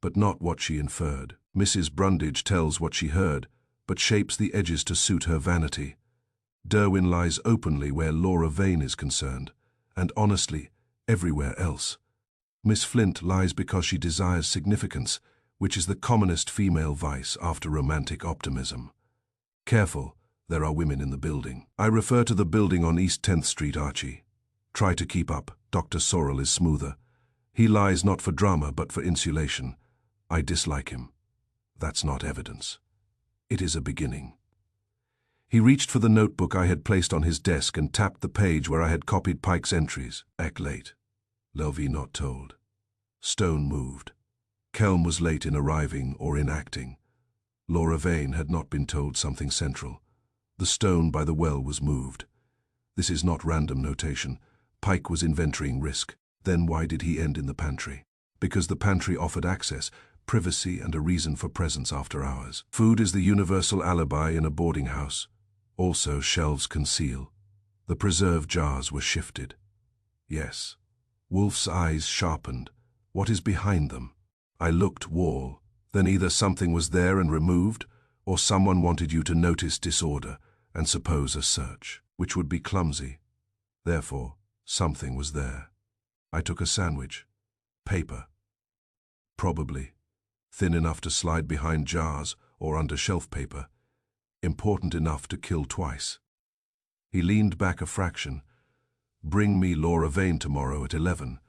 but not what she inferred. Mrs. Brundage tells what she heard, but shapes the edges to suit her vanity. Derwin lies openly where Laura Vane is concerned, and honestly, everywhere else. Miss Flint lies because she desires significance, which is the commonest female vice after romantic optimism. Careful, there are women in the building. I refer to the building on East 10th Street, Archie. Try to keep up. Dr. Sorrel is smoother. He lies not for drama, but for insulation. I dislike him. That's not evidence. It is a beginning. He reached for the notebook I had placed on his desk and tapped the page where I had copied Pike's entries. Ek late. Lelvie not told. Stone moved. Kelm was late in arriving or in acting. Laura Vane had not been told something central. The stone by the well was moved. This is not random notation. Pike was inventorying risk. Then why did he end in the pantry? Because the pantry offered access, privacy, and a reason for presence after hours. Food is the universal alibi in a boarding house. Also, shelves conceal. The preserve jars were shifted. Yes. Wolfe's eyes sharpened. What is behind them? I looked wall. Then either something was there and removed, or someone wanted you to notice disorder and suppose a search, which would be clumsy. Therefore, something was there. I took a sandwich. Paper. Probably. Thin enough to slide behind jars or under shelf paper. Important enough to kill twice. He leaned back a fraction. Bring me Laura Vane tomorrow at 11.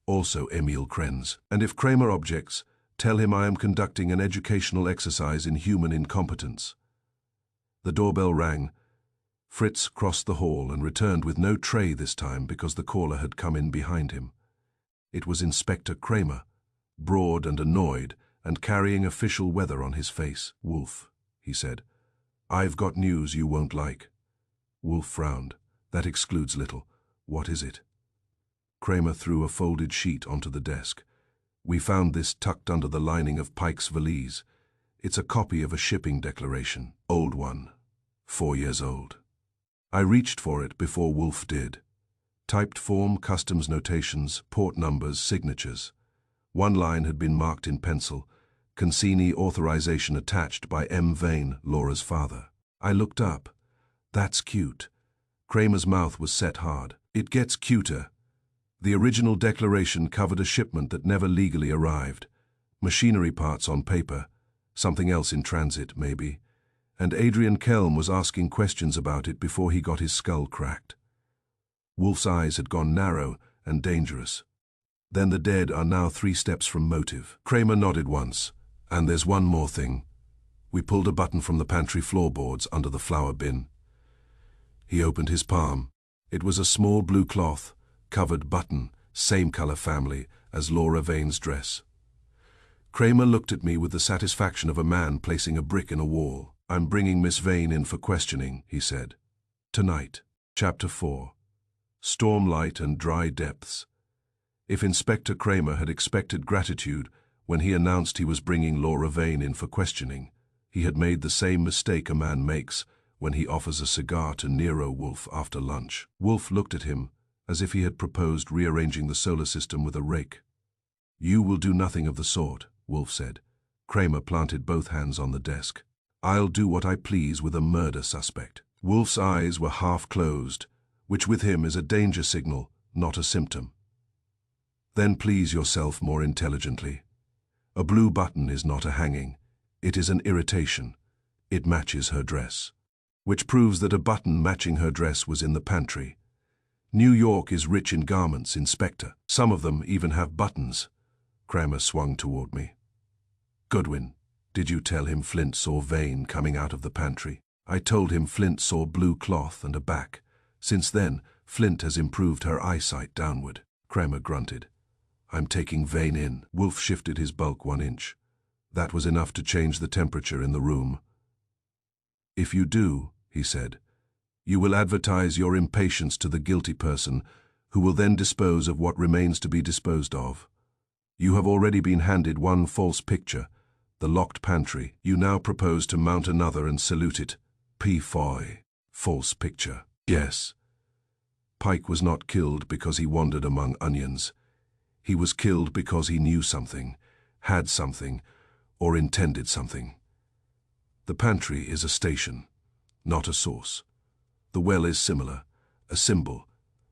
Also Emil Krenz. And if Kramer objects, tell him I am conducting an educational exercise in human incompetence. The doorbell rang. Fritz crossed the hall and returned with no tray this time because the caller had come in behind him. It was Inspector Kramer, broad and annoyed, and carrying official weather on his face. Wolfe, he said, I've got news you won't like. Wolfe frowned. That excludes little. What is it? Kramer threw a folded sheet onto the desk. We found this tucked under the lining of Pike's valise. It's a copy of a shipping declaration. Old one. 4 years old. I reached for it before Wolfe did. Typed form, customs notations, port numbers, signatures. One line had been marked in pencil, Consini authorization attached by M. Vane, Laura's father. I looked up. That's cute. Kramer's mouth was set hard. It gets cuter. The original declaration covered a shipment that never legally arrived. Machinery parts on paper, something else in transit, maybe. And Adrian Kelm was asking questions about it before he got his skull cracked. Wolf's eyes had gone narrow and dangerous. Then the dead are now 3 steps from motive. Kramer nodded once. And there's one more thing. We pulled a button from the pantry floorboards under the flour bin. He opened his palm. It was a small blue cloth, covered button, same color family as Laura Vane's dress. Kramer looked at me with the satisfaction of a man placing a brick in a wall. I'm bringing Miss Vane in for questioning, he said. Tonight. Chapter 4. Stormlight and Dry Depths. If Inspector Kramer had expected gratitude when he announced he was bringing Laura Vane in for questioning, he had made the same mistake a man makes when he offers a cigar to Nero Wolfe after lunch. Wolfe looked at him as if he had proposed rearranging the solar system with a rake. You will do nothing of the sort, Wolfe said. Kramer planted both hands on the desk. I'll do what I please with a murder suspect. Wolfe's eyes were half closed, which with him is a danger signal, not a symptom. Then please yourself more intelligently. A blue button is not a hanging. It is an irritation. It matches her dress. Which proves that a button matching her dress was in the pantry. New York is rich in garments, Inspector. Some of them even have buttons. Kramer swung toward me. Goodwin, did you tell him Flint saw Vane coming out of the pantry? I told him Flint saw blue cloth and a back. Since then, Flint has improved her eyesight downward. Kramer grunted. I'm taking Vane in. Wolfe shifted his bulk 1 inch. That was enough to change the temperature in the room. If you do, he said, you will advertise your impatience to the guilty person, who will then dispose of what remains to be disposed of. You have already been handed one false picture, the locked pantry. You now propose to mount another and salute it. P-Foy. False picture. Yes. Pike was not killed because he wandered among onions. He was killed because he knew something, had something, or intended something. The pantry is a station, not a source. The well is similar, a symbol,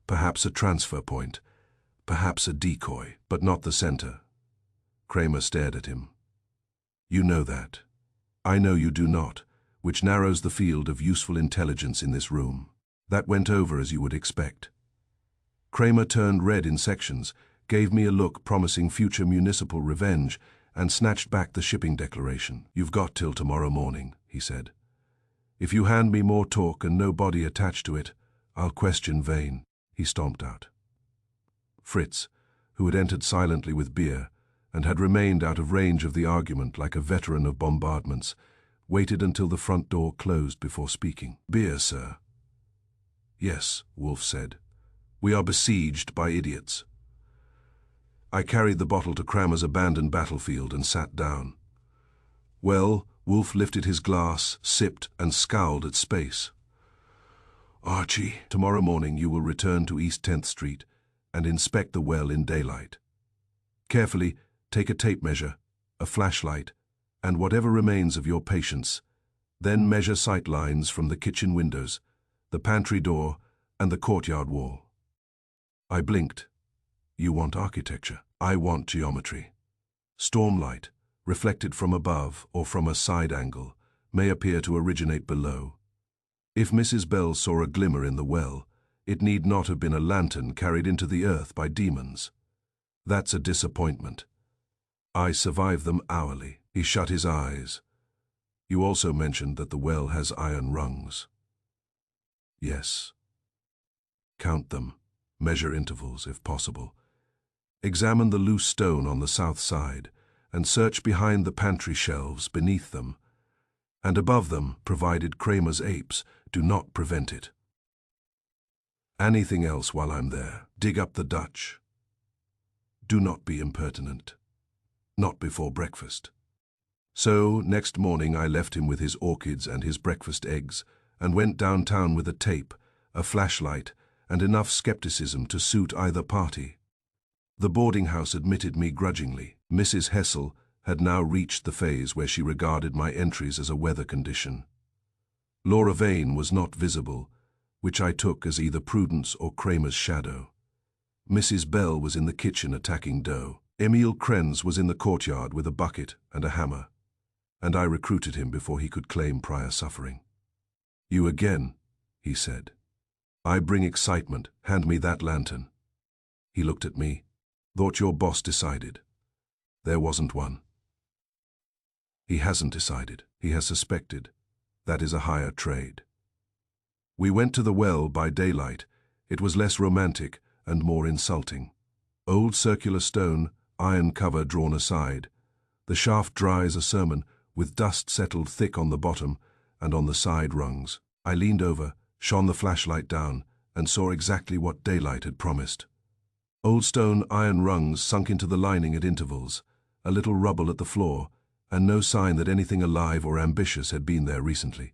perhaps a transfer point, perhaps a decoy, but not the center. Kramer stared at him. You know that. I know you do not, which narrows the field of useful intelligence in this room. That went over as you would expect. Kramer turned red in sections, gave me a look promising future municipal revenge, and snatched back the shipping declaration. You've got till tomorrow morning, he said. If you hand me more talk and no body attached to it, I'll question Vane. He stomped out. Fritz, who had entered silently with beer, and had remained out of range of the argument like a veteran of bombardments, waited until the front door closed before speaking. Beer, sir? Yes, Wolfe said. We are besieged by idiots. I carried the bottle to Kramer's abandoned battlefield and sat down. Well, Wolfe lifted his glass, sipped, and scowled at space. Archie, tomorrow morning you will return to East 10th Street and inspect the well in daylight. Carefully take a tape measure, a flashlight, and whatever remains of your patience. Then measure sight lines from the kitchen windows, the pantry door, and the courtyard wall. I blinked. You want architecture. I want geometry. Stormlight, reflected from above or from a side angle, may appear to originate below. If Mrs. Bell saw a glimmer in the well, it need not have been a lantern carried into the earth by demons. That's a disappointment. I survive them hourly. He shut his eyes. You also mentioned that the well has iron rungs. Yes. Count them. Measure intervals, if possible. Examine the loose stone on the south side, and search behind the pantry shelves beneath them. And above them, provided Kramer's apes do not prevent it. Anything else while I'm there. Dig up the Dutch. Do not be impertinent. Not before breakfast. So, next morning I left him with his orchids and his breakfast eggs, and went downtown with a tape, a flashlight, and enough skepticism to suit either party. The boarding house admitted me grudgingly. Mrs. Hessel had now reached the phase where she regarded my entries as a weather condition. Laura Vane was not visible, which I took as either Prudence or Kramer's shadow. Mrs. Bell was in the kitchen attacking dough. Emil Krenz was in the courtyard with a bucket and a hammer, and I recruited him before he could claim prior suffering. "You again," he said. "I bring excitement. Hand me that lantern." He looked at me. "Thought your boss decided." There wasn't one. He hasn't decided. He has suspected. That is a higher trade. We went to the well by daylight. It was less romantic and more insulting. Old circular stone, iron cover drawn aside. The shaft dry as a sermon, with dust settled thick on the bottom and on the side rungs. I leaned over, shone the flashlight down, and saw exactly what daylight had promised. Old stone iron rungs sunk into the lining at intervals, a little rubble at the floor, and no sign that anything alive or ambitious had been there recently.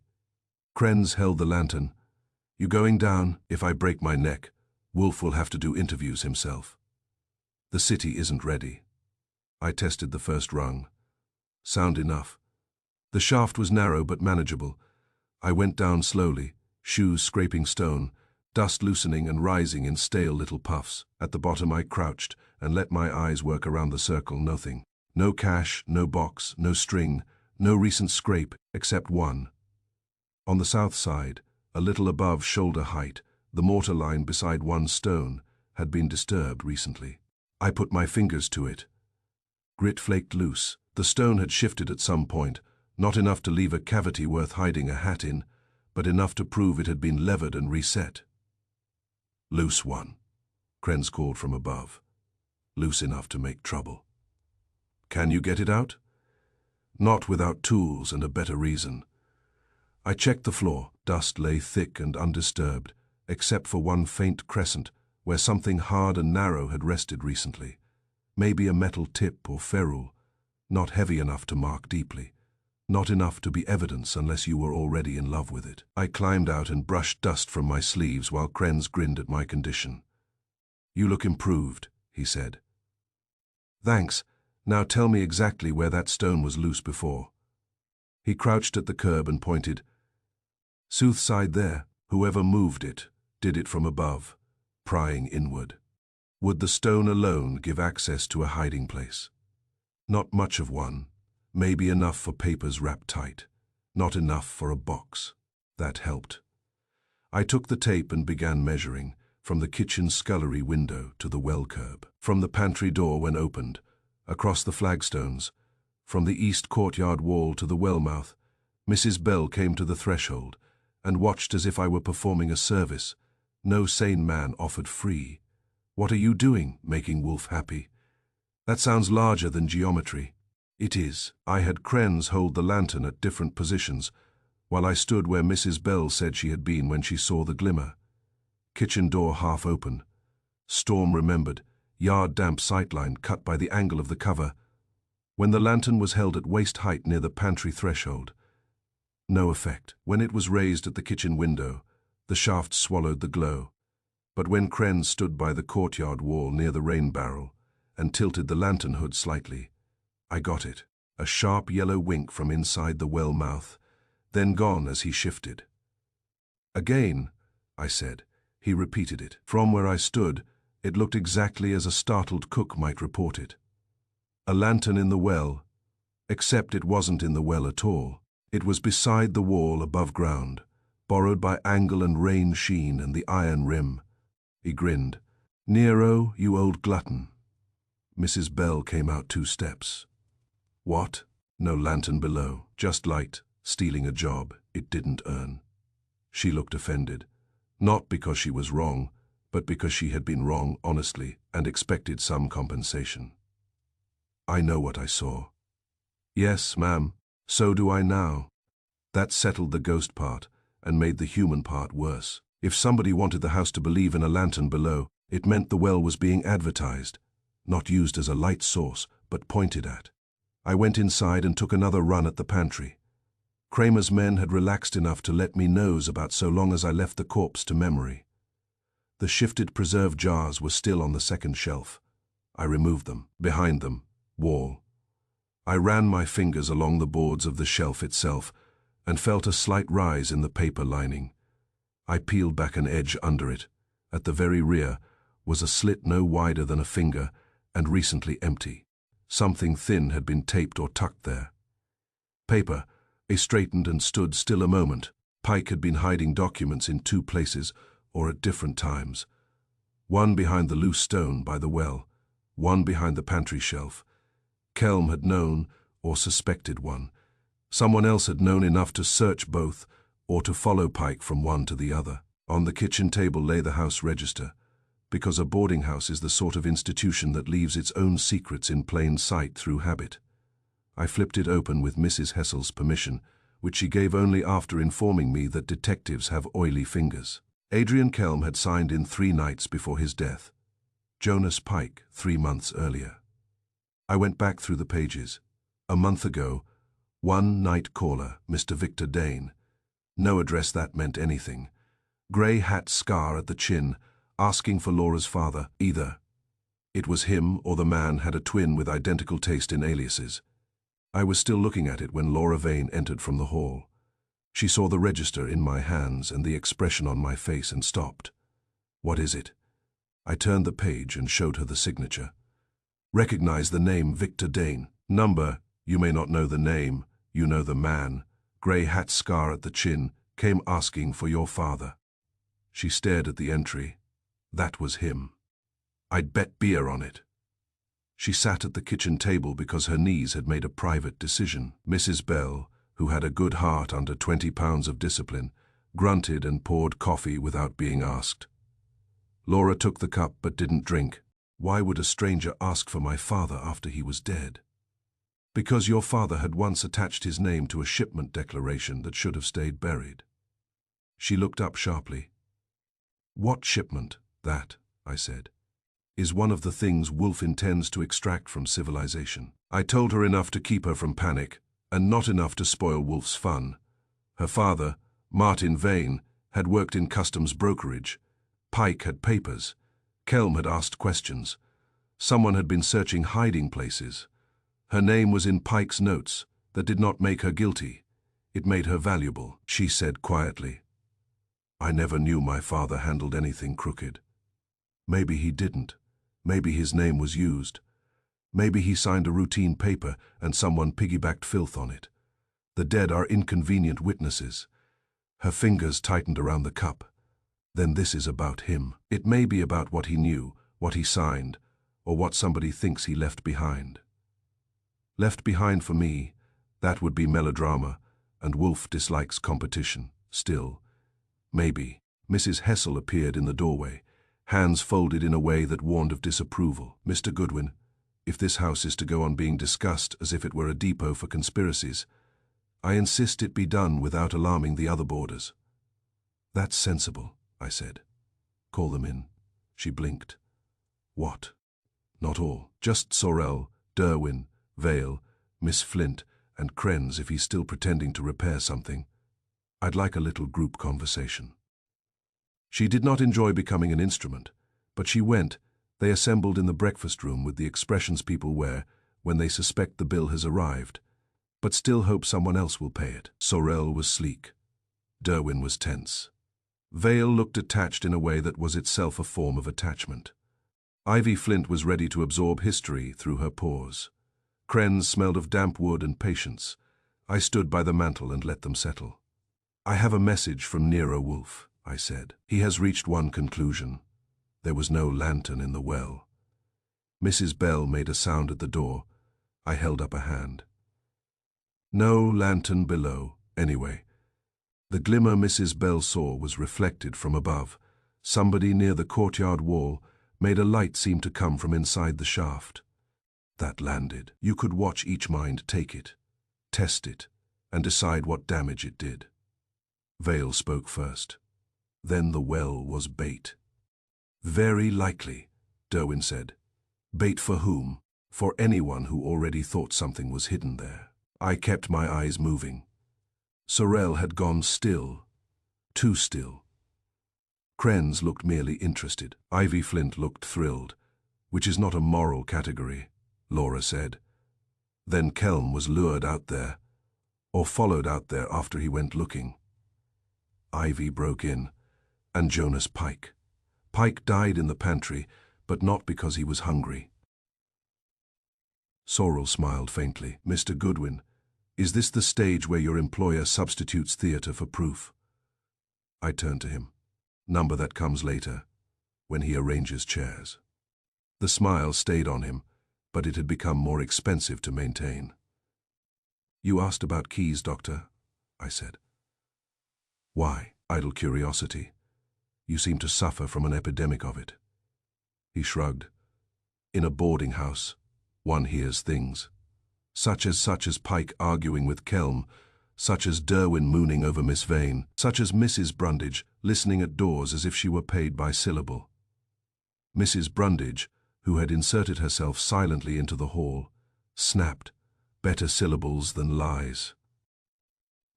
Krenz held the lantern. "You going down? If I break my neck, Wolf will have to do interviews himself. The city isn't ready." I tested the first rung. Sound enough. The shaft was narrow but manageable. I went down slowly, shoes scraping stone, dust loosening and rising in stale little puffs. At the bottom I crouched and let my eyes work around the circle. Nothing. No cash, no box, no string, no recent scrape, except one. On the south side, a little above shoulder height, the mortar line beside one stone had been disturbed recently. I put my fingers to it. Grit flaked loose. The stone had shifted at some point, not enough to leave a cavity worth hiding a hat in, but enough to prove it had been levered and reset. "Loose one," Krenz called from above. "Loose enough to make trouble." "Can you get it out?" "Not without tools and a better reason." I checked the floor. Dust lay thick and undisturbed, except for one faint crescent where something hard and narrow had rested recently. Maybe a metal tip or ferrule, not heavy enough to mark deeply, not enough to be evidence unless you were already in love with it. I climbed out and brushed dust from my sleeves while Krenz grinned at my condition. "You look improved," he said. "Thanks. Now tell me exactly where that stone was loose before." He crouched at the curb and pointed. "Sooth side there. Whoever moved it did it from above, prying inward." Would the stone alone give access to a hiding place? Not much of one. Maybe enough for papers wrapped tight. Not enough for a box. That helped. I took the tape and began measuring, from the kitchen scullery window to the well curb, from the pantry door when opened, across the flagstones, from the east courtyard wall to the well mouth. Mrs. Bell came to the threshold and watched as if I were performing a service. No sane man offered free. "What are you doing, making Wolf happy?" "That sounds larger than geometry." "It is." I had Krenz hold the lantern at different positions, while I stood where Mrs. Bell said she had been when she saw the glimmer. Kitchen door half open. Storm remembered. Yard damp sightline cut by the angle of the cover. When the lantern was held at waist height near the pantry threshold. No effect. When it was raised at the kitchen window, the shaft swallowed the glow. But when Krenz stood by the courtyard wall near the rain barrel and tilted the lantern hood slightly, I got it. A sharp yellow wink from inside the well mouth, then gone as he shifted. "Again," I said. He repeated it. From where I stood, it looked exactly as a startled cook might report it. A lantern in the well, except it wasn't in the well at all. It was beside the wall above ground, borrowed by angle and rain sheen and the iron rim. He grinned. "Nero, you old glutton." Mrs. Bell came out 2 steps. "What?" "No lantern below, just light, stealing a job it didn't earn." She looked offended, not because she was wrong, but because she had been wrong honestly and expected some compensation. "I know what I saw." "Yes, ma'am, so do I now." That settled the ghost part and made the human part worse. If somebody wanted the house to believe in a lantern below, it meant the well was being advertised, not used as a light source, but pointed at. I went inside and took another run at the pantry. Kramer's men had relaxed enough to let me nose about so long as I left the corpse to memory. The shifted preserve jars were still on the second shelf. I removed them. Behind them, wall. I ran my fingers along the boards of the shelf itself and felt a slight rise in the paper lining. I peeled back an edge under it. At the very rear was a slit no wider than a finger and recently empty. Something thin had been taped or tucked there. Paper. I straightened and stood still a moment. Pike had been hiding documents in 2 places or at different times. One behind the loose stone by the well, one behind the pantry shelf. Kelm had known or suspected one. Someone else had known enough to search both or to follow Pike from one to the other. On the kitchen table lay the house register, because a boarding house is the sort of institution that leaves its own secrets in plain sight through habit. I flipped it open with Mrs. Hessel's permission, which she gave only after informing me that detectives have oily fingers. Adrian Kelm had signed in 3 nights before his death. Jonas Pike 3 months earlier. I went back through the pages. A month ago, one night caller, Mr. Victor Dane. No address that meant anything. Grey hat scar at the chin, asking for Laura's father. Either it was him or the man had a twin with identical taste in aliases. I was still looking at it when Laura Vane entered from the hall. She saw the register in my hands and the expression on my face and stopped. What is it? I turned the page and showed her the signature. Recognize the name Victor Dane. Number, you may not know the name, you know the man. Grey hat scar at the chin, came asking for your father. She stared at the entry. That was him. I'd bet beer on it. She sat at the kitchen table because her knees had made a private decision. Mrs. Bell, who had a good heart under 20 pounds of discipline, grunted and poured coffee without being asked. Laura took the cup but didn't drink. Why would a stranger ask for my father after he was dead? Because your father had once attached his name to a shipment declaration that should have stayed buried. She looked up sharply. What shipment? That, I said, is one of the things Wolf intends to extract from civilization. I told her enough to keep her from panic, and not enough to spoil Wolf's fun. Her father, Martin Vane, had worked in customs brokerage. Pike had papers. Kelm had asked questions. Someone had been searching hiding places. Her name was in Pike's notes. That did not make her guilty. It made her valuable, she said quietly. I never knew my father handled anything crooked. Maybe he didn't. Maybe his name was used. Maybe he signed a routine paper and someone piggybacked filth on it. The dead are inconvenient witnesses. Her fingers tightened around the cup. Then this is about him. It may be about what he knew, what he signed, or what somebody thinks he left behind. Left behind for me, that would be melodrama, and Wolf dislikes competition. Still, maybe. Mrs. Hessel appeared in the doorway, hands folded in a way that warned of disapproval. Mr. Goodwin, if this house is to go on being discussed as if it were a depot for conspiracies, I insist it be done without alarming the other boarders. That's sensible, I said. Call them in. She blinked. What? Not all. Just Sorrel, Derwin, Vale, Miss Flint, and Krenz if he's still pretending to repair something. I'd like a little group conversation. She did not enjoy becoming an instrument, but she went. They assembled in the breakfast room with the expressions people wear when they suspect the bill has arrived, but still hope someone else will pay it. Sorrel was sleek. Derwin was tense. Vale looked attached in a way that was itself a form of attachment. Ivy Flint was ready to absorb history through her pores. Krenz smelled of damp wood and patience. I stood by the mantel and let them settle. I have a message from Nero Wolf, I said. He has reached one conclusion. There was no lantern in the well. Mrs. Bell made a sound at the door. I held up a hand. No lantern below, anyway. The glimmer Mrs. Bell saw was reflected from above. Somebody near the courtyard wall made a light seem to come from inside the shaft. That landed. You could watch each mind take it, test it, and decide what damage it did. Vale spoke first. Then the well was bait. Very likely, Derwin said. Bait for whom? For anyone who already thought something was hidden there. I kept my eyes moving. Sorrel had gone still. Too still. Krenz looked merely interested. Ivy Flint looked thrilled. which is not a moral category, Laura said. Then Kelm was lured out there, or followed out there after he went looking. Ivy broke in, and Jonas Pike. Pike died in the pantry, but not because he was hungry. Sorrel smiled faintly. Mr. Goodwin, is this the stage where your employer substitutes theatre for proof? I turned to him. Number that comes later, when he arranges chairs. The smile stayed on him, but it had become more expensive to maintain. You asked about keys, Doctor, I said. Why? Idle curiosity. You seem to suffer from an epidemic of it. He shrugged. In a boarding house, one hears things. Such as Pike arguing with Kelm, such as Derwin mooning over Miss Vane, such as Mrs. Brundage listening at doors as if she were paid by syllable. Mrs. Brundage, who had inserted herself silently into the hall, snapped, better syllables than lies.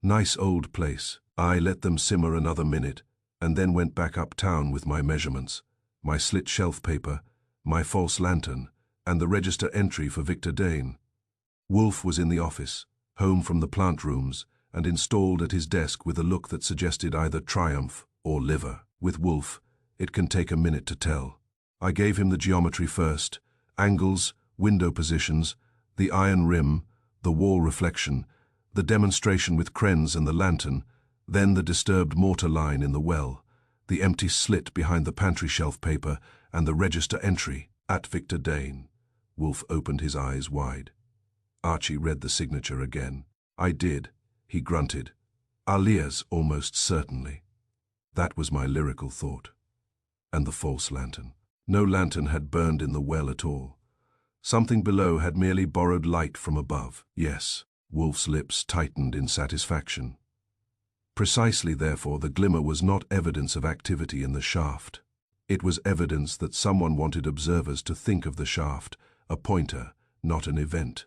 Nice old place. I let them simmer another minute, and then went back uptown with my measurements, my slit shelf paper, my false lantern, and the register entry for Victor Dane. Wolf was in the office, home from the plant rooms, and installed at his desk with a look that suggested either triumph or liver. With Wolf, it can take a minute to tell. I gave him the geometry first, angles, window positions, the iron rim, the wall reflection, the demonstration with Krenz and the lantern, then the disturbed mortar line in the well, the empty slit behind the pantry shelf paper, and the register entry, at Victor Dane. Wolf opened his eyes wide. Archie read the signature again. I did, he grunted. Alia's almost certainly. That was my lyrical thought. And the false lantern. No lantern had burned in the well at all. Something below had merely borrowed light from above. Yes, Wolf's lips tightened in satisfaction. Precisely, therefore, the glimmer was not evidence of activity in the shaft. It was evidence that someone wanted observers to think of the shaft, a pointer, not an event.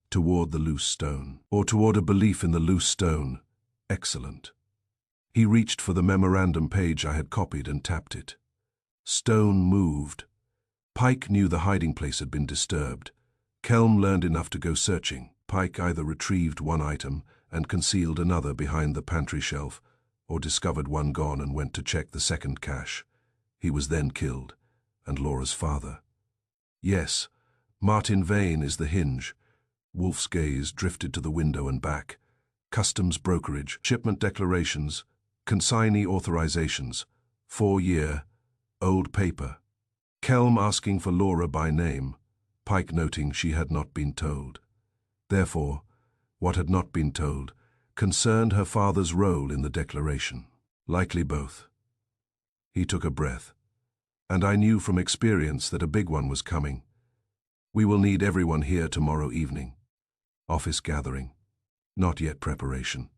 Toward the loose stone, or toward a belief in the loose stone. Excellent. He reached for the memorandum page I had copied and tapped it. Stone moved. Pike knew the hiding place had been disturbed. Kelm learned enough to go searching. Pike either retrieved one item and concealed another behind the pantry shelf, or discovered one gone and went to check the second cache. He was then killed, and Laura's father. Yes, Martin Vane is the hinge. Wolf's gaze drifted to the window and back. Customs brokerage, shipment declarations, consignee authorizations, 4-year, old paper. Kelm asking for Laura by name, Pike noting she had not been told. Therefore, what had not been told concerned her father's role in the declaration. Likely both. He took a breath, and I knew from experience that a big one was coming. We will need everyone here tomorrow evening. Office gathering. Not yet preparation.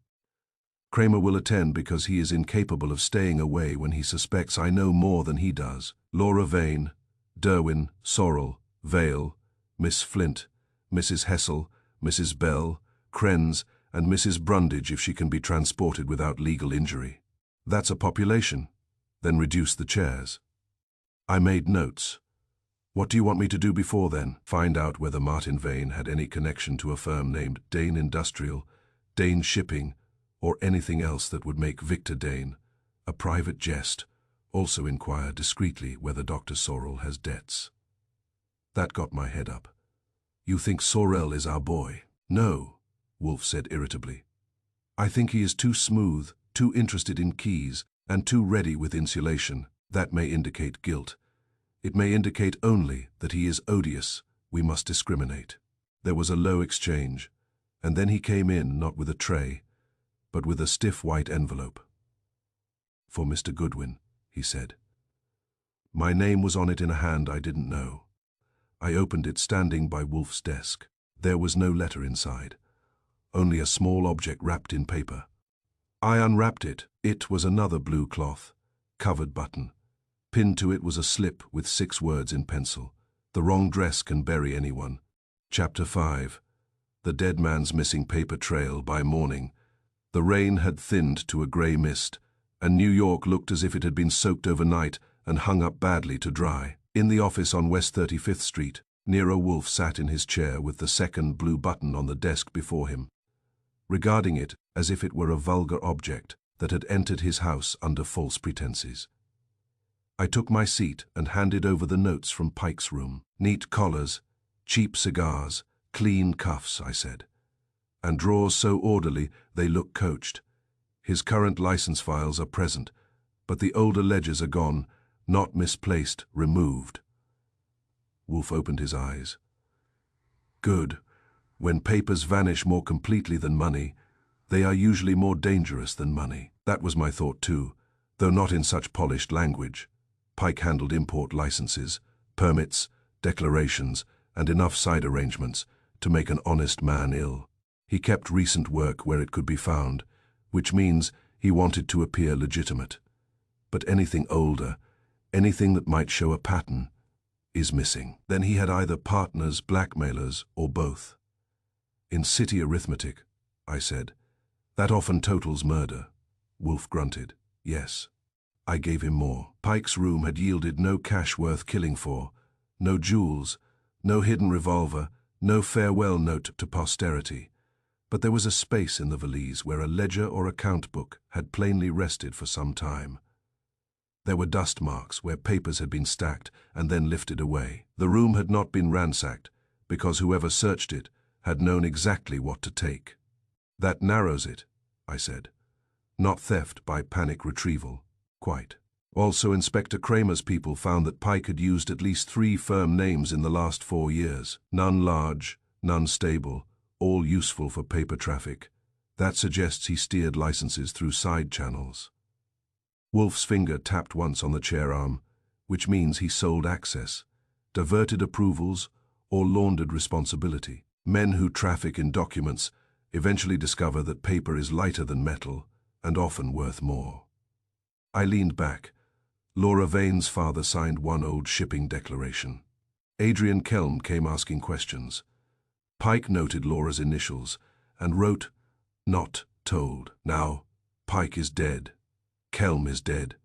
Kramer will attend because he is incapable of staying away when he suspects I know more than he does. Laura Vane, Derwin, Sorrel, Vale, Miss Flint, Mrs. Hessel, Mrs. Bell, Krenz, and Mrs. Brundage if she can be transported without legal injury. That's a population. Then reduce the chairs. I made notes. What do you want me to do before then? Find out whether Martin Vane had any connection to a firm named Dane Industrial, Dane Shipping, or anything else that would make Victor Dane a private jest. Also inquire discreetly whether Dr. Sorrel has debts. That got my head up. You think Sorrel is our boy? No, Wolf said irritably. I think he is too smooth, too interested in keys, and too ready with insulation. That may indicate guilt. It may indicate only that he is odious. We must discriminate. There was a low exchange, and then he came in not with a tray, but with a stiff white envelope. For Mr. Goodwin, he said. My name was on it in a hand I didn't know. I opened it standing by Wolf's desk. There was no letter inside, only a small object wrapped in paper. I unwrapped it. It was another blue cloth, covered button. Pinned to it was a slip with 6 words in pencil. The wrong dress can bury anyone. Chapter 5. The dead man's missing paper trail by morning. The rain had thinned to a grey mist, and New York looked as if it had been soaked overnight and hung up badly to dry. In the office on West 35th Street, Nero Wolfe sat in his chair with the second blue button on the desk before him, regarding it as if it were a vulgar object that had entered his house under false pretenses. I took my seat and handed over the notes from Pike's room. Neat collars, cheap cigars, clean cuffs, I said, and drawers so orderly they look coached. His current license files are present, but the older ledgers are gone, not misplaced, removed. Wolfe opened his eyes. Good. When papers vanish more completely than money, they are usually more dangerous than money. That was my thought too, though not in such polished language. Pike handled import licenses, permits, declarations, and enough side arrangements to make an honest man ill. He kept recent work where it could be found, which means he wanted to appear legitimate. But anything older, anything that might show a pattern, is missing. Then he had either partners, blackmailers, or both. In city arithmetic, I said, that often totals murder. Wolfe grunted. Yes. I gave him more. Pike's room had yielded no cash worth killing for, no jewels, no hidden revolver, no farewell note to posterity. But there was a space in the valise where a ledger or account book had plainly rested for some time. There were dust marks where papers had been stacked and then lifted away. The room had not been ransacked, because whoever searched it had known exactly what to take. That narrows it, I said. Not theft by panic retrieval. Quite. Also, Inspector Kramer's people found that Pike had used at least 3 firm names in the last 4 years. None large, none stable, all useful for paper traffic. That suggests he steered licenses through side channels. Wolfe's finger tapped once on the chair arm, which means he sold access, diverted approvals, or laundered responsibility. Men who traffic in documents eventually discover that paper is lighter than metal and often worth more. I leaned back. Laura Vane's father signed one old shipping declaration. Adrian Kelm came asking questions. Pike noted Laura's initials and wrote, "Not told." Now, Pike is dead. Kelm is dead.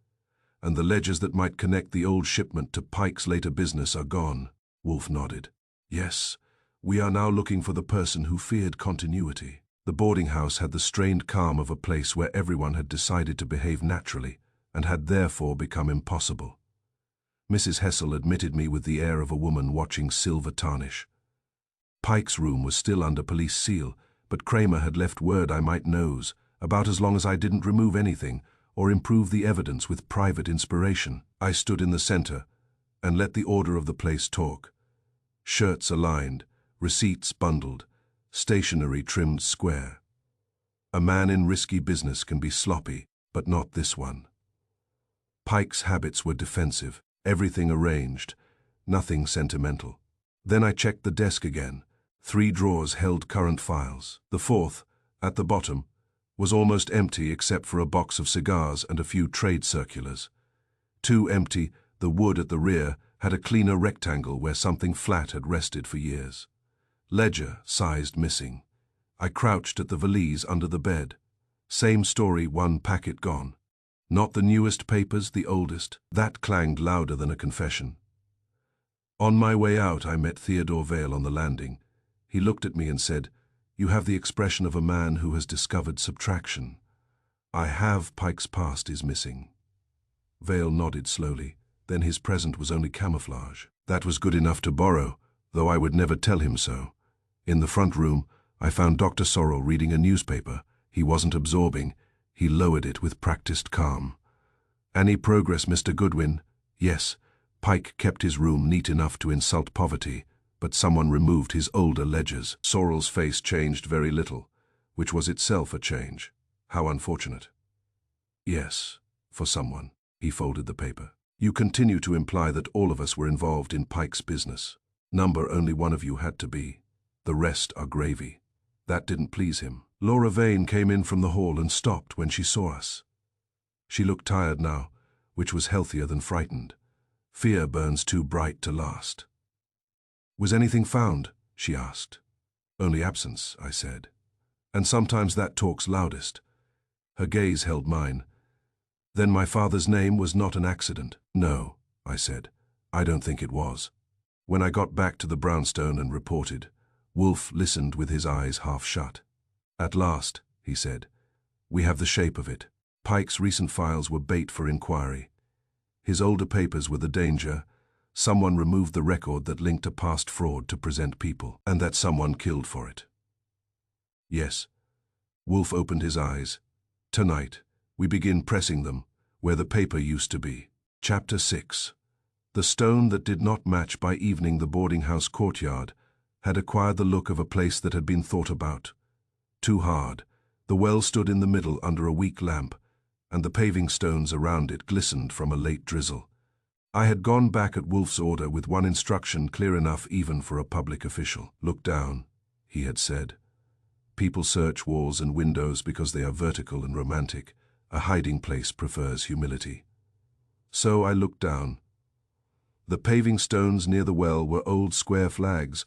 And the ledgers that might connect the old shipment to Pike's later business are gone. Wolfe nodded. Yes, we are now looking for the person who feared continuity. The boarding house had the strained calm of a place where everyone had decided to behave naturally and had therefore become impossible. Mrs. Hessel admitted me with the air of a woman watching silver tarnish. Pike's room was still under police seal, but Kramer had left word I might nose, about as long as I didn't remove anything or improve the evidence with private inspiration. I stood in the center and let the order of the place talk. Shirts aligned, receipts bundled, stationery trimmed square. A man in risky business can be sloppy, but not this one. Pike's habits were defensive, everything arranged, nothing sentimental. Then I checked the desk again. 3 drawers held current files. The 4th, at the bottom, was almost empty except for a box of cigars and a few trade circulars. 2 empty, the wood at the rear had a cleaner rectangle where something flat had rested for years. Ledger, sized, missing. I crouched at the valise under the bed. Same story, 1 packet gone. Not the newest papers, the oldest. That clanged louder than a confession. On my way out, I met Theodore Vale on the landing. He looked at me and said, "You have the expression of a man who has discovered subtraction." I have. Pike's past is missing. Vale nodded slowly. Then his present was only camouflage. That was good enough to borrow, though I would never tell him so. In the front room, I found Dr. Sorrell reading a newspaper. He wasn't absorbing. He lowered it with practiced calm. "Any progress, Mr. Goodwin?" "Yes." Pike kept his room neat enough to insult poverty, but someone removed his older ledgers. Sorrell's face changed very little, which was itself a change. How unfortunate. "Yes, for someone." He folded the paper. "You continue to imply that all of us were involved in Pike's business. Number only one of you had to be. The rest are gravy." That didn't please him. Laura Vane came in from the hall and stopped when she saw us. She looked tired now, which was healthier than frightened. Fear burns too bright to last. "Was anything found?" she asked. "Only absence," I said. "And sometimes that talks loudest." Her gaze held mine. "Then my father's name was not an accident?" "No," I said. I don't think it was. When I got back to the brownstone and reported, Wolf listened with his eyes half shut. At last, he said, we have the shape of it. Pike's recent files were bait for inquiry. His older papers were the danger. Someone removed the record that linked a past fraud to present people, and that someone killed for it. Yes. Wolf opened his eyes. Tonight, we begin pressing them, where the paper used to be. Chapter 6. The stone that did not match by evening the boarding-house courtyard had acquired the look of a place that had been thought about. Too hard, the well stood in the middle under a weak lamp, and the paving stones around it glistened from a late drizzle. I had gone back at Wolf's order with one instruction clear enough even for a public official. Look down, he had said. People search walls and windows because they are vertical and romantic. A hiding place prefers humility. So I looked down. The paving stones near the well were old square flags,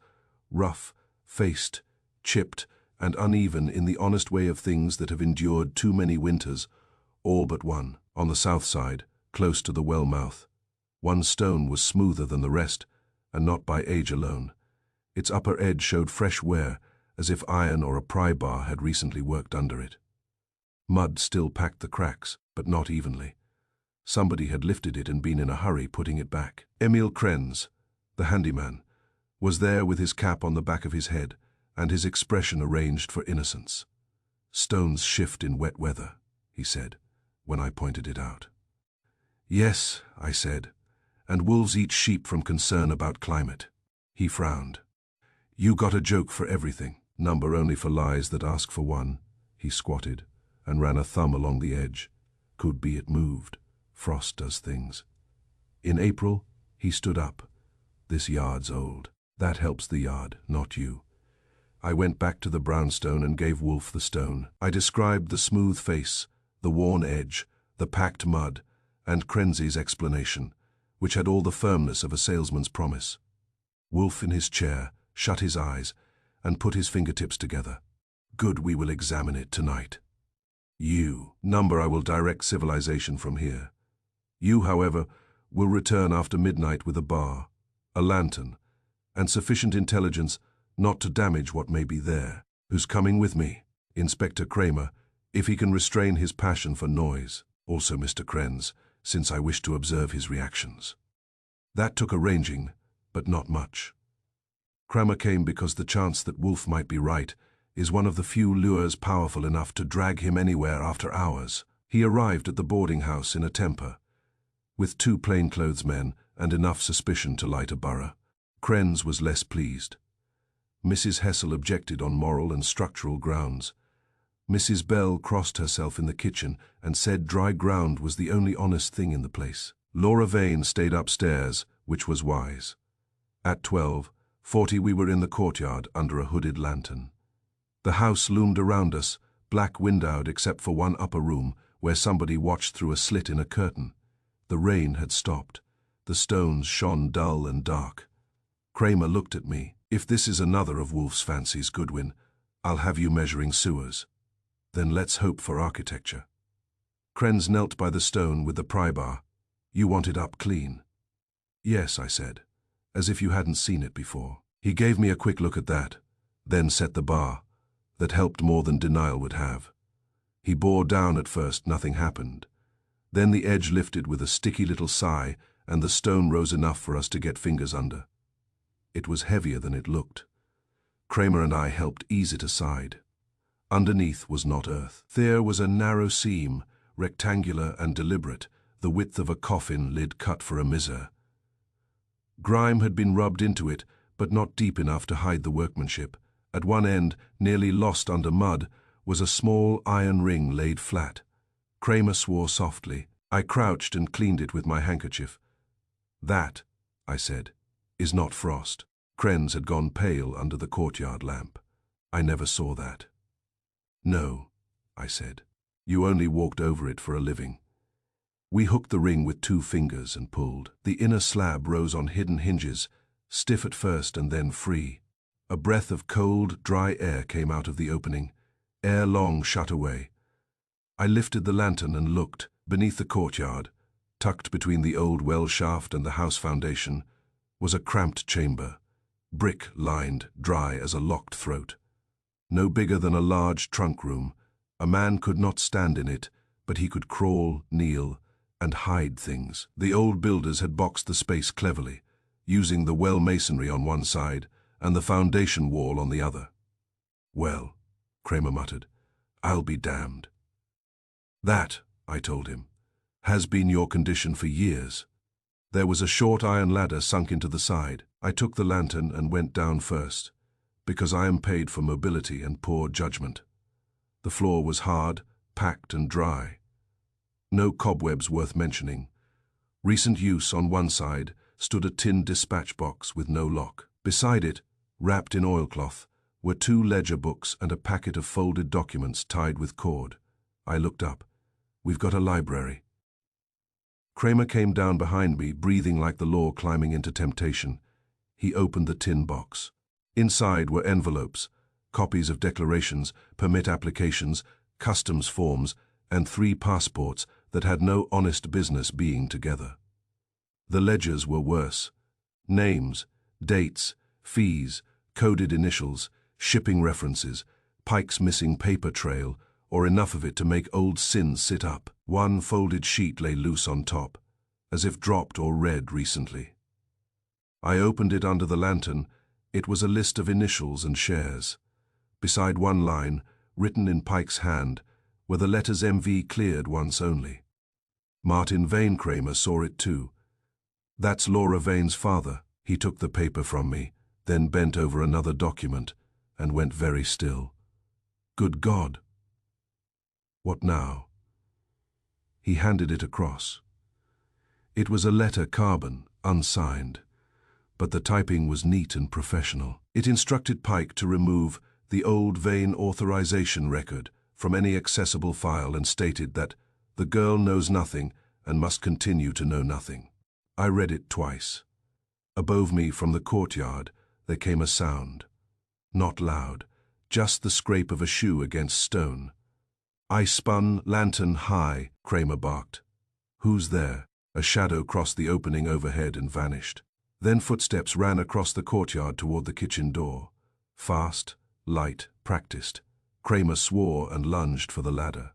rough, faced, chipped, and uneven in the honest way of things that have endured too many winters, all but one. On the south side, close to the well mouth, one stone was smoother than the rest, and not by age alone. Its upper edge showed fresh wear, as if iron or a pry bar had recently worked under it. Mud still packed the cracks, but not evenly. Somebody had lifted it and been in a hurry putting it back. Emil Krenz, the handyman, was there with his cap on the back of his head and his expression arranged for innocence. Stones shift in wet weather, he said, when I pointed it out. Yes, I said, and wolves eat sheep from concern about climate. He frowned. You got a joke for everything. Number only for lies that ask for one. He squatted and ran a thumb along the edge. Could be it moved. Frost does things. In April, he stood up. This yard's old. That helps the yard, not you. I went back to the brownstone and gave Wolf the stone. I described the smooth face, the worn edge, the packed mud, and Krenz's explanation, which had all the firmness of a salesman's promise. Wolf in his chair shut his eyes and put his fingertips together. Good, we will examine it tonight. Number I will direct civilization from here. You, however, will return after midnight with a bar, a lantern, and sufficient intelligence not to damage what may be there. Who's coming with me? Inspector Kramer, if he can restrain his passion for noise. Also Mr. Krenz, since I wish to observe his reactions. That took arranging, but not much. Kramer came because the chance that Wolf might be right is one of the few lures powerful enough to drag him anywhere after hours. He arrived at the boarding house in a temper, with 2 plainclothes men and enough suspicion to light a borough. Krenz was less pleased. Mrs. Hessel objected on moral and structural grounds. Mrs. Bell crossed herself in the kitchen and said dry ground was the only honest thing in the place. Laura Vane stayed upstairs, which was wise. At 12:40 we were in the courtyard under a hooded lantern. The house loomed around us, black windowed except for one upper room where somebody watched through a slit in a curtain. The rain had stopped. The stones shone dull and dark. Kramer looked at me. If this is another of Wolf's fancies, Goodwin, I'll have you measuring sewers. Then let's hope for architecture. Krenz knelt by the stone with the pry bar. You want it up clean? Yes, I said, as if you hadn't seen it before. He gave me a quick look at that, then set the bar. That helped more than denial would have. He bore down at first, nothing happened. Then the edge lifted with a sticky little sigh, and the stone rose enough for us to get fingers under. It was heavier than it looked. Kramer and I helped ease it aside. Underneath was not earth. There was a narrow seam, rectangular and deliberate, the width of a coffin lid cut for a miser. Grime had been rubbed into it, but not deep enough to hide the workmanship. At one end, nearly lost under mud, was a small iron ring laid flat. Kramer swore softly. I crouched and cleaned it with my handkerchief. That, I said, is not frost. Krenz had gone pale under the courtyard lamp. I never saw that. No, I said. You only walked over it for a living. We hooked the ring with 2 fingers and pulled. The inner slab rose on hidden hinges, stiff at first and then free. A breath of cold, dry air came out of the opening, ere long shut away. I lifted the lantern and looked. Beneath the courtyard, tucked between the old well shaft and the house foundation, was a cramped chamber, brick-lined, dry as a locked throat. No bigger than a large trunk room, a man could not stand in it, but he could crawl, kneel, and hide things. The old builders had boxed the space cleverly, using the well masonry on one side and the foundation wall on the other. "Well," Kramer muttered, "I'll be damned." "That," I told him, "has been your condition for years." There was a short iron ladder sunk into the side. I took the lantern and went down first, because I am paid for mobility and poor judgment. The floor was hard, packed and dry. No cobwebs worth mentioning. Recent use on one side stood a tin dispatch box with no lock. Beside it, wrapped in oilcloth, were 2 ledger books and a packet of folded documents tied with cord. I looked up. "We've got a library." Kramer came down behind me, breathing like the law climbing into temptation. He opened the tin box. Inside were envelopes, copies of declarations, permit applications, customs forms, and 3 passports that had no honest business being together. The ledgers were worse. Names, dates, fees, coded initials, shipping references, Pike's missing paper trail, or enough of it to make old sins sit up. One folded sheet lay loose on top, as if dropped or read recently. I opened it under the lantern. It was a list of initials and shares. Beside one line, written in Pike's hand, were the letters MV cleared once only. Martin Vane Kramer saw it too. "That's Laura Vane's father." He took the paper from me, then bent over another document, and went very still. "Good God! What now?" He handed it across. It was a letter carbon, unsigned, but the typing was neat and professional. It instructed Pike to remove the old Vane authorization record from any accessible file and stated that the girl knows nothing and must continue to know nothing. I read it twice. Above me from the courtyard there came a sound. Not loud, just the scrape of a shoe against stone. I spun, lantern high, Kramer barked. "Who's there?" A shadow crossed the opening overhead and vanished. Then footsteps ran across the courtyard toward the kitchen door. Fast, light, practiced. Kramer swore and lunged for the ladder.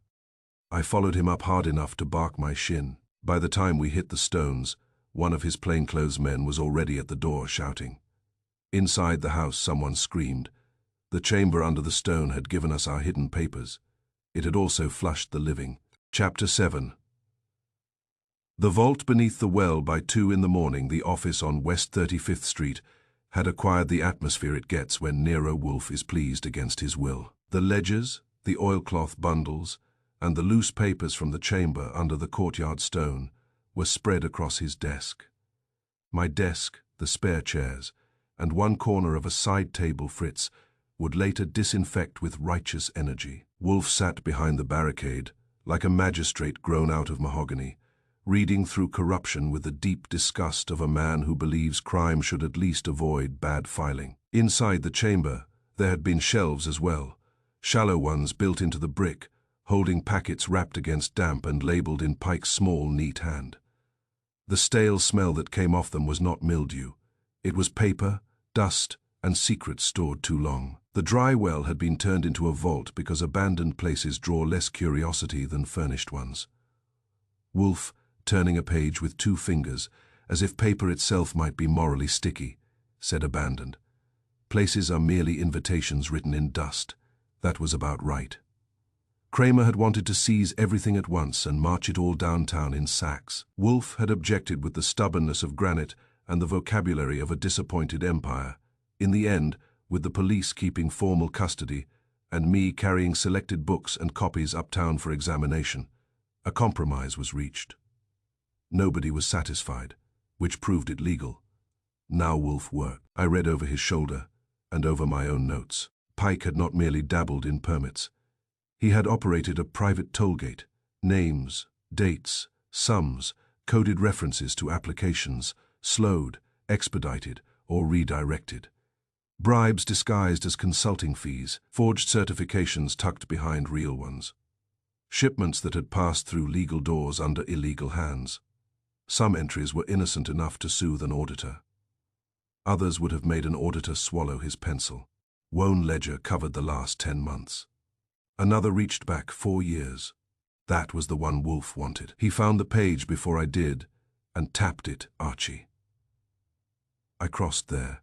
I followed him up hard enough to bark my shin. By the time we hit the stones, one of his plainclothes men was already at the door shouting. Inside the house someone screamed. The chamber under the stone had given us our hidden papers. It had also flushed the living. Chapter 7. The vault beneath the well by 2 in the morning, the office on West 35th Street, had acquired the atmosphere it gets when Nero Wolfe is pleased against his will. The ledgers, the oilcloth bundles, and the loose papers from the chamber under the courtyard stone were spread across his desk. My desk, the spare chairs, and one corner of a side table Fritz would later disinfect with righteous energy. Wolfe sat behind the barricade, like a magistrate grown out of mahogany, reading through corruption with the deep disgust of a man who believes crime should at least avoid bad filing. Inside the chamber, there had been shelves as well, shallow ones built into the brick, holding packets wrapped against damp and labeled in Pike's small, neat hand. The stale smell that came off them was not mildew. It was paper, dust, and secrets stored too long. The dry well had been turned into a vault because abandoned places draw less curiosity than furnished ones. Wolfe, turning a page with 2 fingers, as if paper itself might be morally sticky, said abandoned. Places are merely invitations written in dust. That was about right. Kramer had wanted to seize everything at once and march it all downtown in sacks. Wolfe had objected with the stubbornness of granite and the vocabulary of a disappointed empire. In the end, with the police keeping formal custody and me carrying selected books and copies uptown for examination, a compromise was reached. Nobody was satisfied, which proved it legal. Now Wolfe worked. I read over his shoulder and over my own notes. Pike had not merely dabbled in permits. He had operated a private tollgate. Names, dates, sums, coded references to applications, slowed, expedited, or redirected. Bribes disguised as consulting fees, forged certifications tucked behind real ones. Shipments that had passed through legal doors under illegal hands. Some entries were innocent enough to soothe an auditor. Others would have made an auditor swallow his pencil. One ledger covered the last 10 months. Another reached back 4 years. That was the one Wolf wanted. He found the page before I did and tapped it, Archie. I crossed there.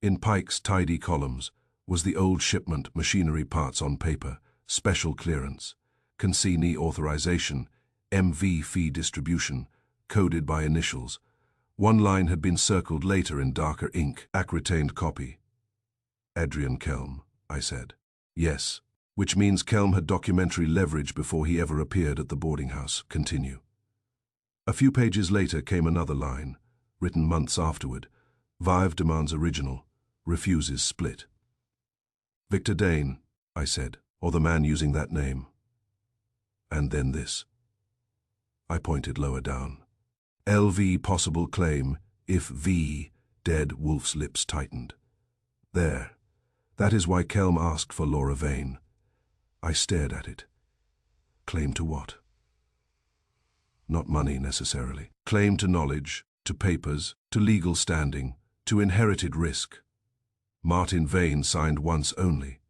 In Pike's tidy columns was the old shipment machinery parts on paper, special clearance, consignee authorization, MV fee distribution, coded by initials. One line had been circled later in darker ink, ac-retained copy. Adrian Kelm, I said. Yes, which means Kelm had documentary leverage before he ever appeared at the boarding house. Continue. A few pages later came another line, written months afterward. Vive demands original, refuses split. Victor Dane, I said, or the man using that name. And then this. I pointed lower down. LV possible claim, if V, dead. Wolf's lips tightened. There. That is why Kelm asked for Laura Vane. I stared at it. Claim to what? Not money necessarily. Claim to knowledge, to papers, to legal standing, to inherited risk. Martin Vane signed once only.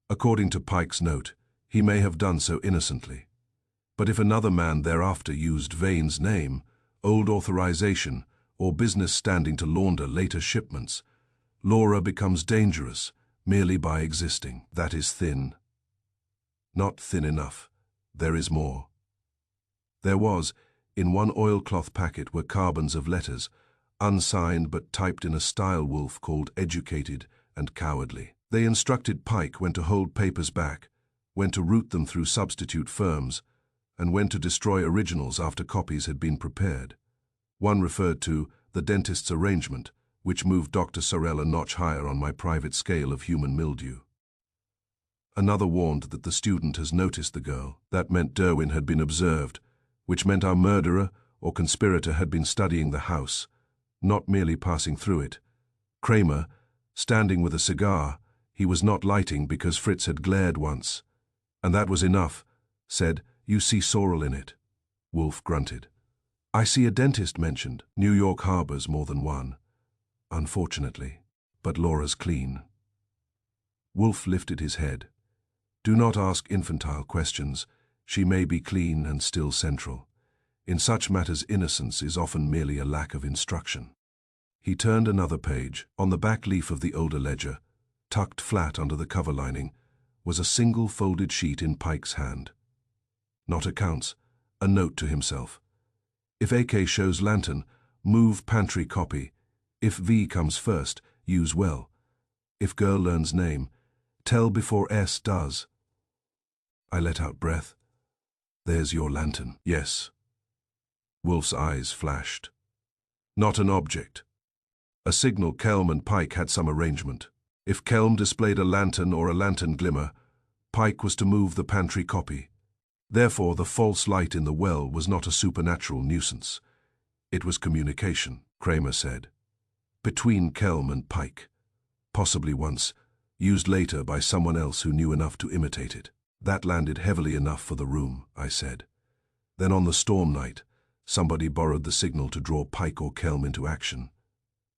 According to Pike's note, he may have done so innocently. But if another man thereafter used Vane's name, old authorization, or business standing to launder later shipments, Laura becomes dangerous merely by existing. That is thin. Not thin enough. There is more. There was, in one oilcloth packet were carbons of letters, unsigned but typed in a style Wolf called educated and cowardly. They instructed Pike when to hold papers back, when to route them through substitute firms, and when to destroy originals after copies had been prepared. One referred to the dentist's arrangement, which moved Dr. Sorrell a notch higher on my private scale of human mildew. Another warned that the student has noticed the girl. That meant Derwin had been observed, which meant our murderer or conspirator had been studying the house, not merely passing through it. Kramer, standing with a cigar, he was not lighting because Fritz had glared once. And that was enough, said, "You see Sorrell in it." Wolf grunted. "I see a dentist mentioned. New York harbors more than one. Unfortunately, but Laura's clean." Wolf lifted his head. "Do not ask infantile questions. She may be clean and still central. In such matters innocence is often merely a lack of instruction." He turned another page. On the back leaf of the older ledger, tucked flat under the cover lining, was a single folded sheet in Pike's hand. Not accounts, a note to himself. If AK shows lantern, move pantry copy. If V comes first, use well. If girl learns name, tell before S does. I let out breath. There's your lantern. Yes. Wolf's eyes flashed. Not an object. A signal. Kelm and Pike had some arrangement. If Kelm displayed a lantern or a lantern glimmer, Pike was to move the pantry copy. Therefore, the false light in the well was not a supernatural nuisance. It was communication, Kramer said. Between Kelm and Pike. Possibly once, used later by someone else who knew enough to imitate it. That landed heavily enough for the room, I said. Then on the storm night, somebody borrowed the signal to draw Pike or Kelm into action.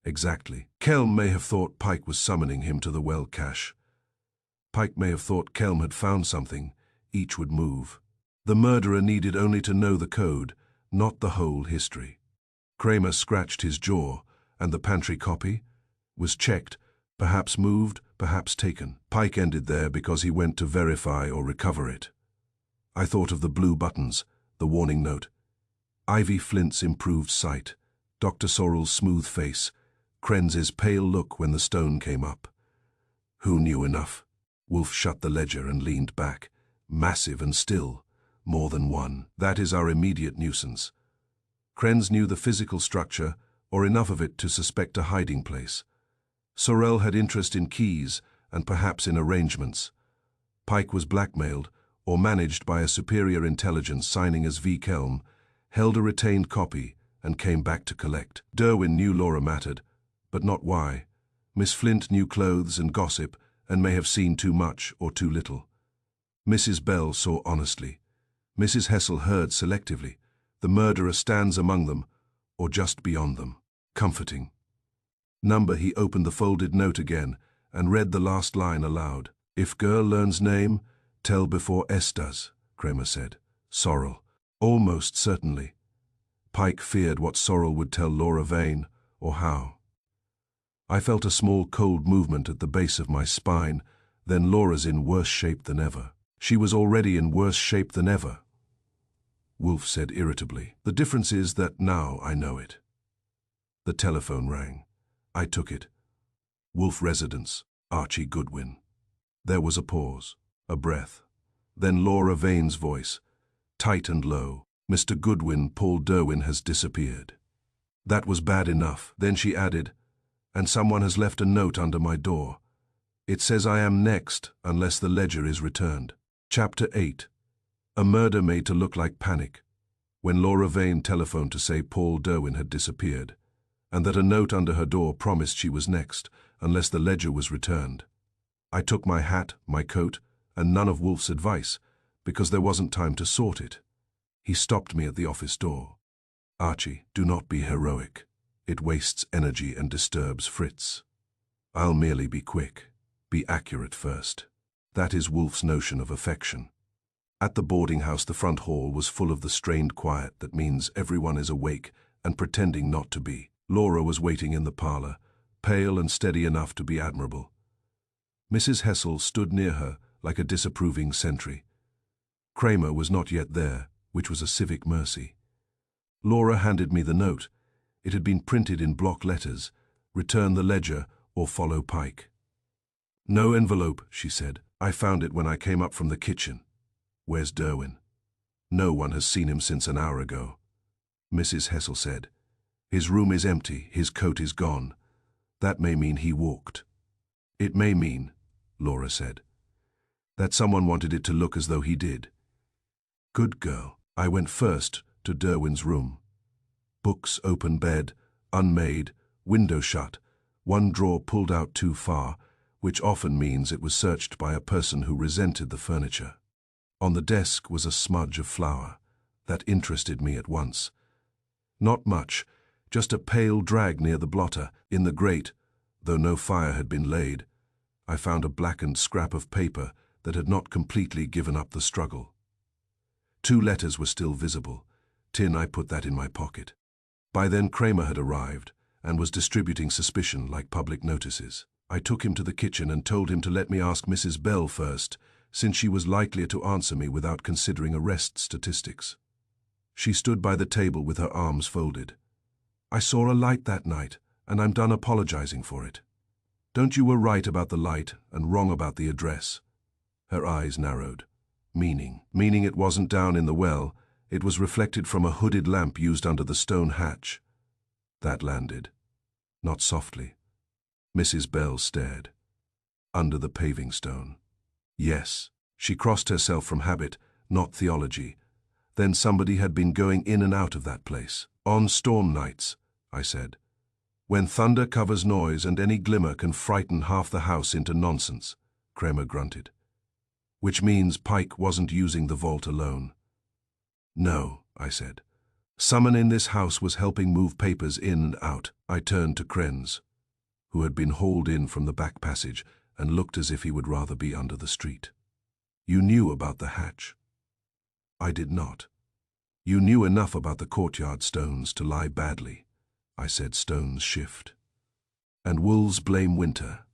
Exactly. Kelm may have thought Pike was summoning him to the well cache. Pike may have thought Kelm had found something. Each would move. The murderer needed only to know the code, not the whole history. Kramer scratched his jaw, and the pantry copy was checked, perhaps moved, perhaps taken. Pike ended there because he went to verify or recover it. I thought of the blue buttons, the warning note. Ivy Flint's improved sight, Dr. Sorrell's smooth face, Krenz's pale look when the stone came up. Who knew enough? Wolf shut the ledger and leaned back, massive and still, more than one. That is our immediate nuisance. Krenz knew the physical structure, or enough of it to suspect a hiding place. Sorrell had interest in keys and perhaps in arrangements. Pike was blackmailed, or managed by a superior intelligence signing as V. Kelm, held a retained copy, and came back to collect. Derwin knew Laura mattered, but not why. Miss Flint knew clothes and gossip, and may have seen too much or too little. Mrs. Bell saw honestly. Mrs. Hessel heard selectively. The murderer stands among them, or just beyond them. Comforting. Number. He opened the folded note again and read the last line aloud. If girl learns name, tell before S does, Kramer said. Sorrel. Almost certainly. Pike feared what Sorrel would tell Laura Vane, or how. I felt a small cold movement at the base of my spine, then Laura's in worse shape than ever. She was already in worse shape than ever. Wolf said irritably. The difference is that now I know it. The telephone rang. I took it. Wolf residence, Archie Goodwin. There was a pause, a breath. Then Laura Vane's voice, tight and low. Mr. Goodwin, Paul Derwin has disappeared. That was bad enough. Then she added, and someone has left a note under my door. It says I am next unless the ledger is returned. Chapter 8. A murder made to look like panic. When Laura Vane telephoned to say Paul Derwin had disappeared, and that a note under her door promised she was next unless the ledger was returned. I took my hat, my coat, and none of Wolf's advice, because there wasn't time to sort it. He stopped me at the office door. Archie, do not be heroic. It wastes energy and disturbs Fritz. I'll merely be quick. Be accurate first. That is Wolf's notion of affection. At the boarding house, the front hall was full of the strained quiet that means everyone is awake and pretending not to be. Laura was waiting in the parlor, pale and steady enough to be admirable. Mrs. Hessel stood near her like a disapproving sentry. Kramer was not yet there, which was a civic mercy. Laura handed me the note. It had been printed in block letters, return the ledger or follow Pike. No envelope, she said. I found it when I came up from the kitchen. Where's Derwin? No one has seen him since an hour ago. Mrs. Hessel said. His room is empty, his coat is gone. That may mean he walked. It may mean, Laura said, that someone wanted it to look as though he did. Good girl. I went first to Derwin's room. Books, open bed, unmade, window shut, one drawer pulled out too far, which often means it was searched by a person who resented the furniture. On the desk was a smudge of flour. That interested me at once. Not much, just a pale drag near the blotter. In the grate, though no fire had been laid, I found a blackened scrap of paper that had not completely given up the struggle. 2 letters were still visible. I put that in my pocket. By then Kramer had arrived and was distributing suspicion like public notices. I took him to the kitchen and told him to let me ask Mrs. Bell first, since she was likelier to answer me without considering arrest statistics. She stood by the table with her arms folded. I saw a light that night, and I'm done apologizing for it. Don't you were right about the light and wrong about the address. Her eyes narrowed. Meaning it wasn't down in the well, it was reflected from a hooded lamp used under the stone hatch. That landed. Not softly. Mrs. Bell stared. Under the paving stone. Yes, she crossed herself from habit, not theology. Then somebody had been going in and out of that place. On storm nights, I said. When thunder covers noise and any glimmer can frighten half the house into nonsense, Kramer grunted. Which means Pike wasn't using the vault alone. No, I said. Someone in this house was helping move papers in and out. I turned to Krenz, who had been hauled in from the back passage and looked as if he would rather be under the street. You knew about the hatch. I did not. You knew enough about the courtyard stones to lie badly. I said stones shift. And wolves blame winter.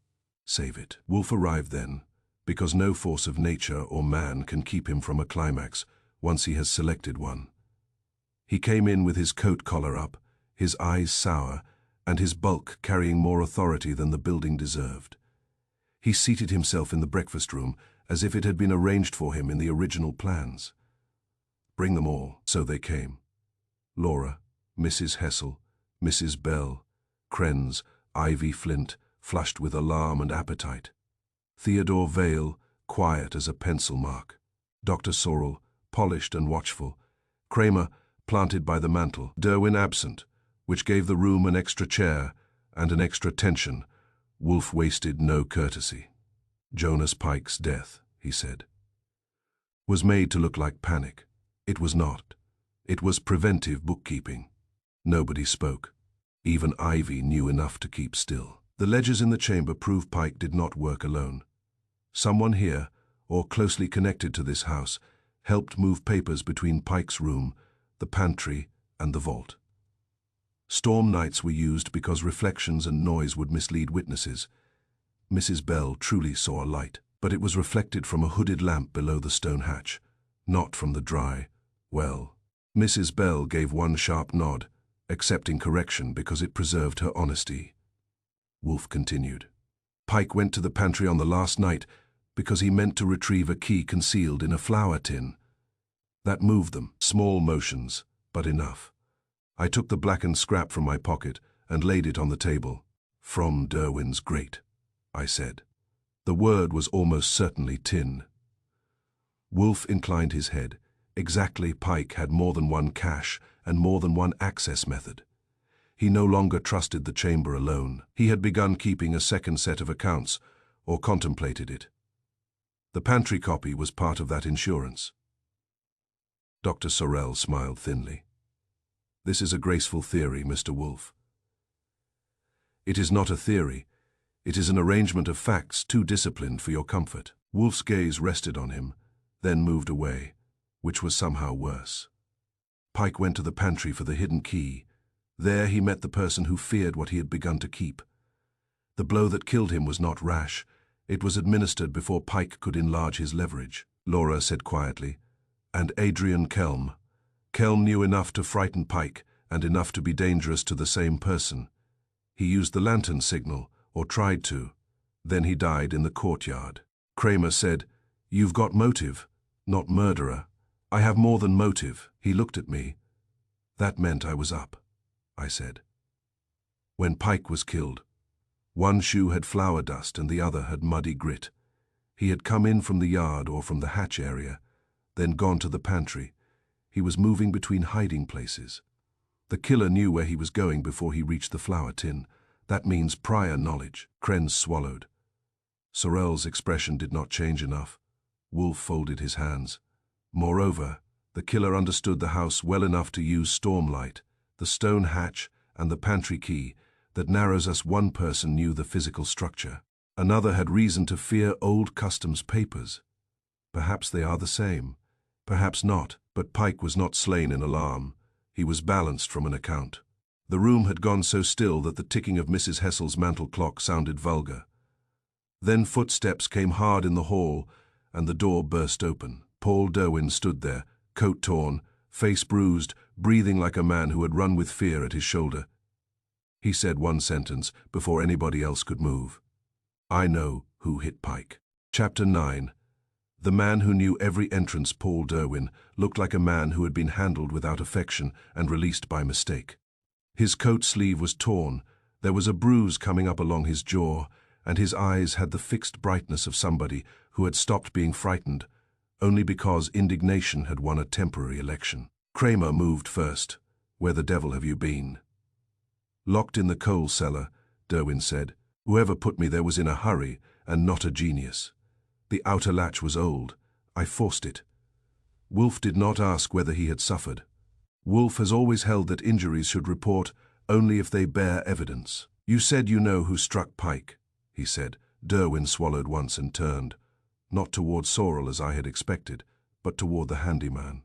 Save it. Wolf arrived then, because no force of nature or man can keep him from a climax once he has selected one. He came in with his coat collar up, his eyes sour, and his bulk carrying more authority than the building deserved. He seated himself in the breakfast room as if it had been arranged for him in the original plans. Bring them all. So they came. Laura, Mrs. Hessel, Mrs. Bell, Krenz, Ivy Flint, flushed with alarm and appetite. Theodore Vale, quiet as a pencil mark. Dr. Sorrel, polished and watchful. Kramer, planted by the mantel. Derwin absent, which gave the room an extra chair and an extra tension. Wolf wasted no courtesy. Jonas Pike's death, he said, was made to look like panic. It was not. It was preventive bookkeeping. Nobody spoke. Even Ivy knew enough to keep still. The ledgers in the chamber prove Pike did not work alone. Someone here, or closely connected to this house, helped move papers between Pike's room, the pantry, and the vault. Storm nights were used because reflections and noise would mislead witnesses. Mrs. Bell truly saw a light, but it was reflected from a hooded lamp below the stone hatch, not from the dry well. Mrs. Bell gave one sharp nod, accepting correction because it preserved her honesty. Wolf continued. Pike went to the pantry on the last night because he meant to retrieve a key concealed in a flour tin. That moved them, small motions, but enough. I took the blackened scrap from my pocket and laid it on the table. From Derwin's grate, I said. The word was almost certainly tin. Wolf inclined his head. Exactly, Pike had more than one cache and more than one access method. He no longer trusted the chamber alone. He had begun keeping a second set of accounts, or contemplated it. The pantry copy was part of that insurance. Dr. Sorrell smiled thinly. This is a graceful theory, Mr. Wolf. It is not a theory. It is an arrangement of facts too disciplined for your comfort. Wolf's gaze rested on him, then moved away, which was somehow worse. Pike went to the pantry for the hidden key. There he met the person who feared what he had begun to keep. The blow that killed him was not rash. It was administered before Pike could enlarge his leverage. Laura said quietly, and Adrian Kelm. Kelm knew enough to frighten Pike and enough to be dangerous to the same person. He used the lantern signal, or tried to. Then he died in the courtyard. Kramer said, "You've got motive, not murderer." "I have more than motive." He looked at me. "That meant I was up," I said. When Pike was killed, one shoe had flour dust and the other had muddy grit. He had come in from the yard or from the hatch area, then gone to the pantry. He was moving between hiding places. The killer knew where he was going before he reached the flour tin. That means prior knowledge. Krenz swallowed. Sorrell's expression did not change enough. Wolf folded his hands. Moreover, the killer understood the house well enough to use stormlight, the stone hatch, and the pantry key that narrows us. One person knew the physical structure. Another had reason to fear old customs papers. Perhaps they are the same. Perhaps not, but Pike was not slain in alarm. He was balanced from an account. The room had gone so still that the ticking of Mrs. Hessel's mantel clock sounded vulgar. Then footsteps came hard in the hall, and the door burst open. Paul Derwin stood there, coat torn, face bruised, breathing like a man who had run with fear at his shoulder. He said one sentence before anybody else could move. "I know who hit Pike." Chapter 9. The man who knew every entrance. Paul Derwin looked like a man who had been handled without affection and released by mistake. His coat sleeve was torn, there was a bruise coming up along his jaw, and his eyes had the fixed brightness of somebody who had stopped being frightened, only because indignation had won a temporary election. Kramer moved first. "Where the devil have you been?" "Locked in the coal cellar," Derwin said. "Whoever put me there was in a hurry and not a genius. The outer latch was old. I forced it." Wolf did not ask whether he had suffered. Wolf has always held that injuries should report only if they bear evidence. "You said you know who struck Pike," he said. Derwin swallowed once and turned, not toward Sorrell as I had expected, but toward the handyman.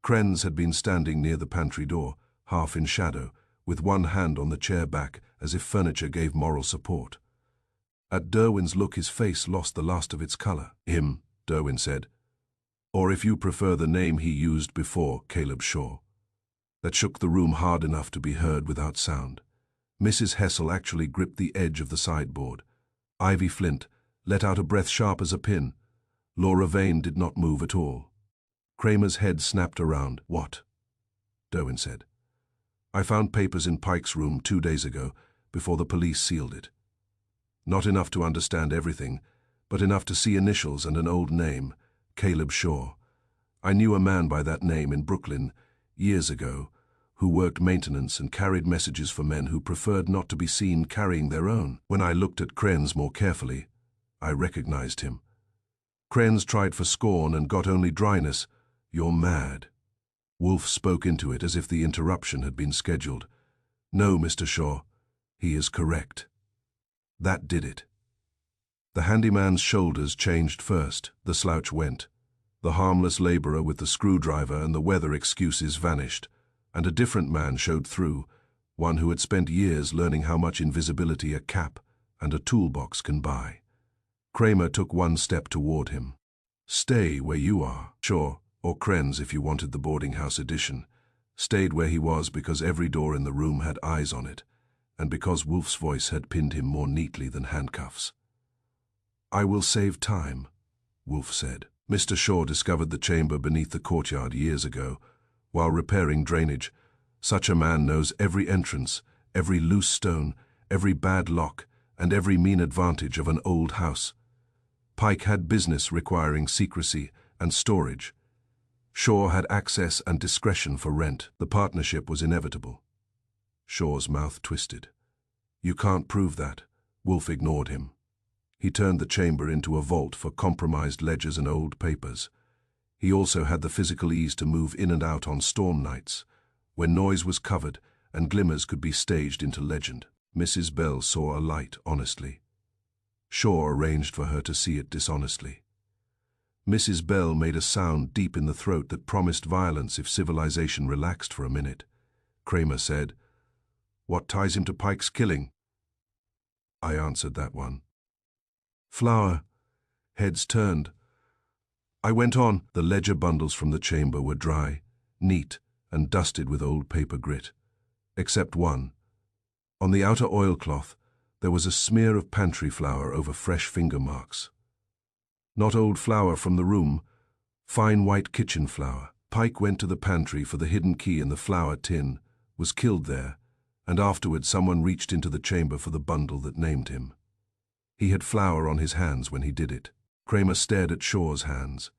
Krenz had been standing near the pantry door, half in shadow, with one hand on the chair back as if furniture gave moral support. At Derwin's look his face lost the last of its color. "Him," Derwin said. "Or if you prefer the name he used before, Caleb Shaw." That shook the room hard enough to be heard without sound. Mrs. Hessel actually gripped the edge of the sideboard. Ivy Flint let out a breath sharp as a pin. Laura Vane did not move at all. Kramer's head snapped around. "What?" Derwin said. "I found papers in Pike's room 2 days ago, before the police sealed it. Not enough to understand everything, but enough to see initials and an old name, Caleb Shaw. I knew a man by that name in Brooklyn, years ago, who worked maintenance and carried messages for men who preferred not to be seen carrying their own. When I looked at Krenz more carefully, I recognized him. Krenz tried for scorn and got only dryness. "You're mad." Wolfe spoke into it as if the interruption had been scheduled. "No, Mr. Shaw, he is correct." That did it. The handyman's shoulders changed first, the slouch went. The harmless laborer with the screwdriver and the weather excuses vanished, and a different man showed through, one who had spent years learning how much invisibility a cap and a toolbox can buy. Kramer took one step toward him. "Stay where you are." Shaw, or Krenz if you wanted the boarding house edition, stayed where he was because every door in the room had eyes on it, and because Wolfe's voice had pinned him more neatly than handcuffs. "I will save time," Wolfe said. Mr. Shaw discovered the chamber beneath the courtyard years ago, while repairing drainage. Such a man knows every entrance, every loose stone, every bad lock, and every mean advantage of an old house. Pike had business requiring secrecy and storage. Shaw had access and discretion for rent. The partnership was inevitable. Shaw's mouth twisted. "You can't prove that." Wolfe ignored him. He turned the chamber into a vault for compromised ledgers and old papers. He also had the physical ease to move in and out on storm nights, when noise was covered and glimmers could be staged into legend. Mrs. Bell saw a light honestly. Shaw arranged for her to see it dishonestly. Mrs. Bell made a sound deep in the throat that promised violence if civilization relaxed for a minute. Kramer said, "What ties him to Pike's killing?" I answered that one. "Flour." Heads turned. I went on. The ledger bundles from the chamber were dry, neat, and dusted with old paper grit. Except one. On the outer oilcloth, there was a smear of pantry flour over fresh finger marks. Not old flour from the room, fine white kitchen flour. Pike went to the pantry for the hidden key in the flour tin, was killed there, and afterward someone reached into the chamber for the bundle that named him. He had flour on his hands when he did it. Kramer stared at Shaw's hands.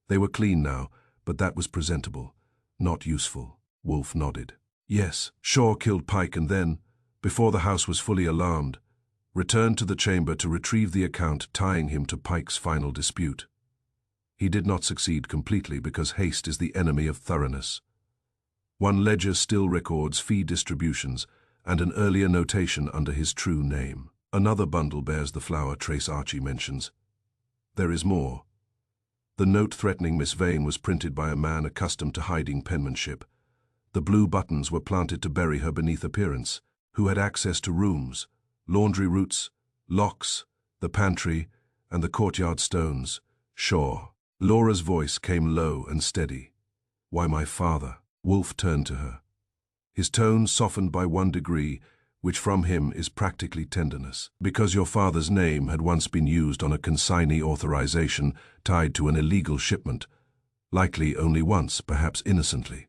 They were clean now, but that was presentable, not useful. Wolfe nodded. "Yes, Shaw killed Pike and then, before the house was fully alarmed, returned to the chamber to retrieve the account tying him to Pike's final dispute. He did not succeed completely because haste is the enemy of thoroughness. One ledger still records fee distributions and an earlier notation under his true name. Another bundle bears the flour trace Archie mentions. There is more. The note threatening Miss Vane was printed by a man accustomed to hiding penmanship. The blue buttons were planted to bury her beneath appearance, who had access to rooms, laundry routes, locks, the pantry, and the courtyard stones. Shaw. Laura's voice came low and steady. "Why, my father?" Wolfe turned to her. His tone softened by 1 degree, which from him is practically tenderness. "Because your father's name had once been used on a consignee authorization tied to an illegal shipment, likely only once, perhaps innocently.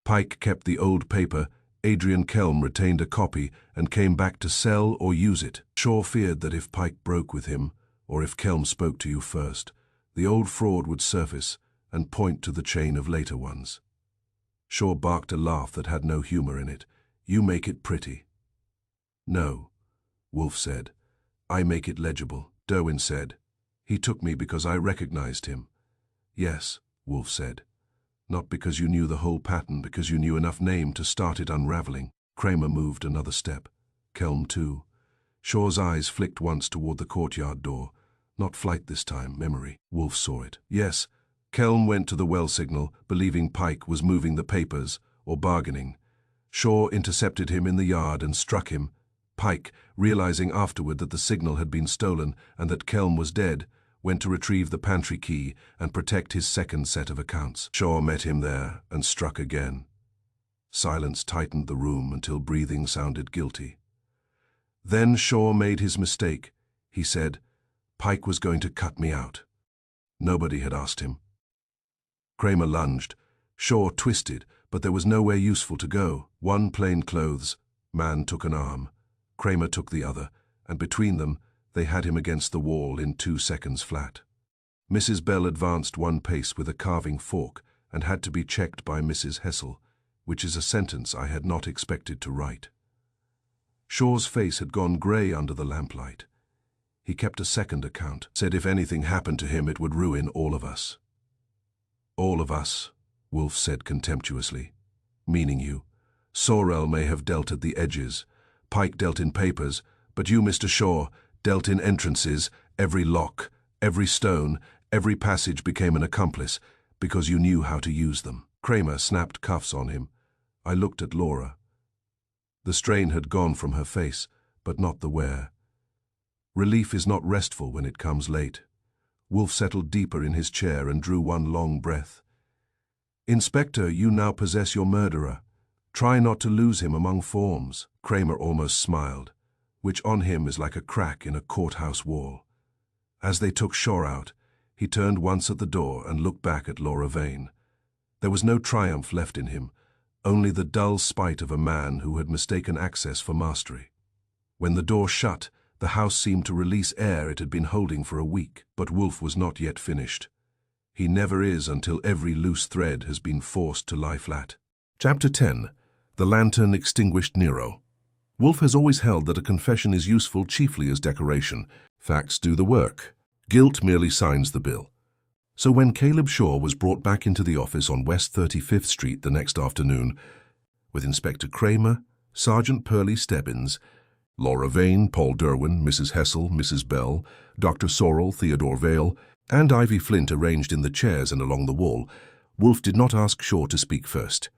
Pike kept the old paper, Adrian Kelm retained a copy and came back to sell or use it. Shaw feared that if Pike broke with him, or if Kelm spoke to you first, the old fraud would surface and point to the chain of later ones." Shaw barked a laugh that had no humor in it. "You make it pretty." "No," Wolfe said. "I make it legible." Derwin said. "He took me because I recognized him." "Yes," Wolfe said. "Not because you knew the whole pattern, because you knew enough name to start it unraveling." Kramer moved another step. Kelm too. Shaw's eyes flicked once toward the courtyard door. Not flight this time, memory. Wolfe saw it. "Yes." Kelm went to the well signal, believing Pike was moving the papers or bargaining. Shaw intercepted him in the yard and struck him. Pike, realizing afterward that the signal had been stolen and that Kelm was dead, went to retrieve the pantry key and protect his second set of accounts. Shaw met him there and struck again. Silence tightened the room until breathing sounded guilty. Then Shaw made his mistake. He said, "Pike was going to cut me out." Nobody had asked him. Kramer lunged. Shaw twisted, but there was nowhere useful to go. One plain clothes man took an arm. Kramer took the other, and between them, they had him against the wall in 2 seconds flat. Mrs. Bell advanced 1 pace with a carving fork and had to be checked by Mrs. Hessel, which is a sentence I had not expected to write. Shaw's face had gone grey under the lamplight. He kept a second account, said if anything happened to him it would ruin all of us. All of us, Wolf said contemptuously. Meaning you. Sorrel may have dealt at the edges. Pike dealt in papers, but you, Mr. Shaw, dealt in entrances. Every lock, every stone, every passage became an accomplice, because you knew how to use them. Kramer snapped cuffs on him. I looked at Laura. The strain had gone from her face, but not the wear. Relief is not restful when it comes late. Wolf settled deeper in his chair and drew one long breath. Inspector, you now possess your murderer. Try not to lose him among forms. Kramer almost smiled, which on him is like a crack in a courthouse wall. As they took Shaw out, he turned once at the door and looked back at Laura Vane. There was no triumph left in him, only the dull spite of a man who had mistaken access for mastery. When the door shut, the house seemed to release air it had been holding for a week, but Wolf was not yet finished. He never is until every loose thread has been forced to lie flat. Chapter 10. The Lantern Extinguished Nero. Wolf has always held that a confession is useful chiefly as decoration. Facts do the work. Guilt merely signs the bill. So when Caleb Shaw was brought back into the office on West 35th Street the next afternoon, with Inspector Kramer, Sergeant Pearlie Stebbins, Laura Vane, Paul Derwin, Mrs. Hessel, Mrs. Bell, Dr. Sorrel, Theodore Vale, and Ivy Flint arranged in the chairs and along the wall, Wolf did not ask Shaw to speak first.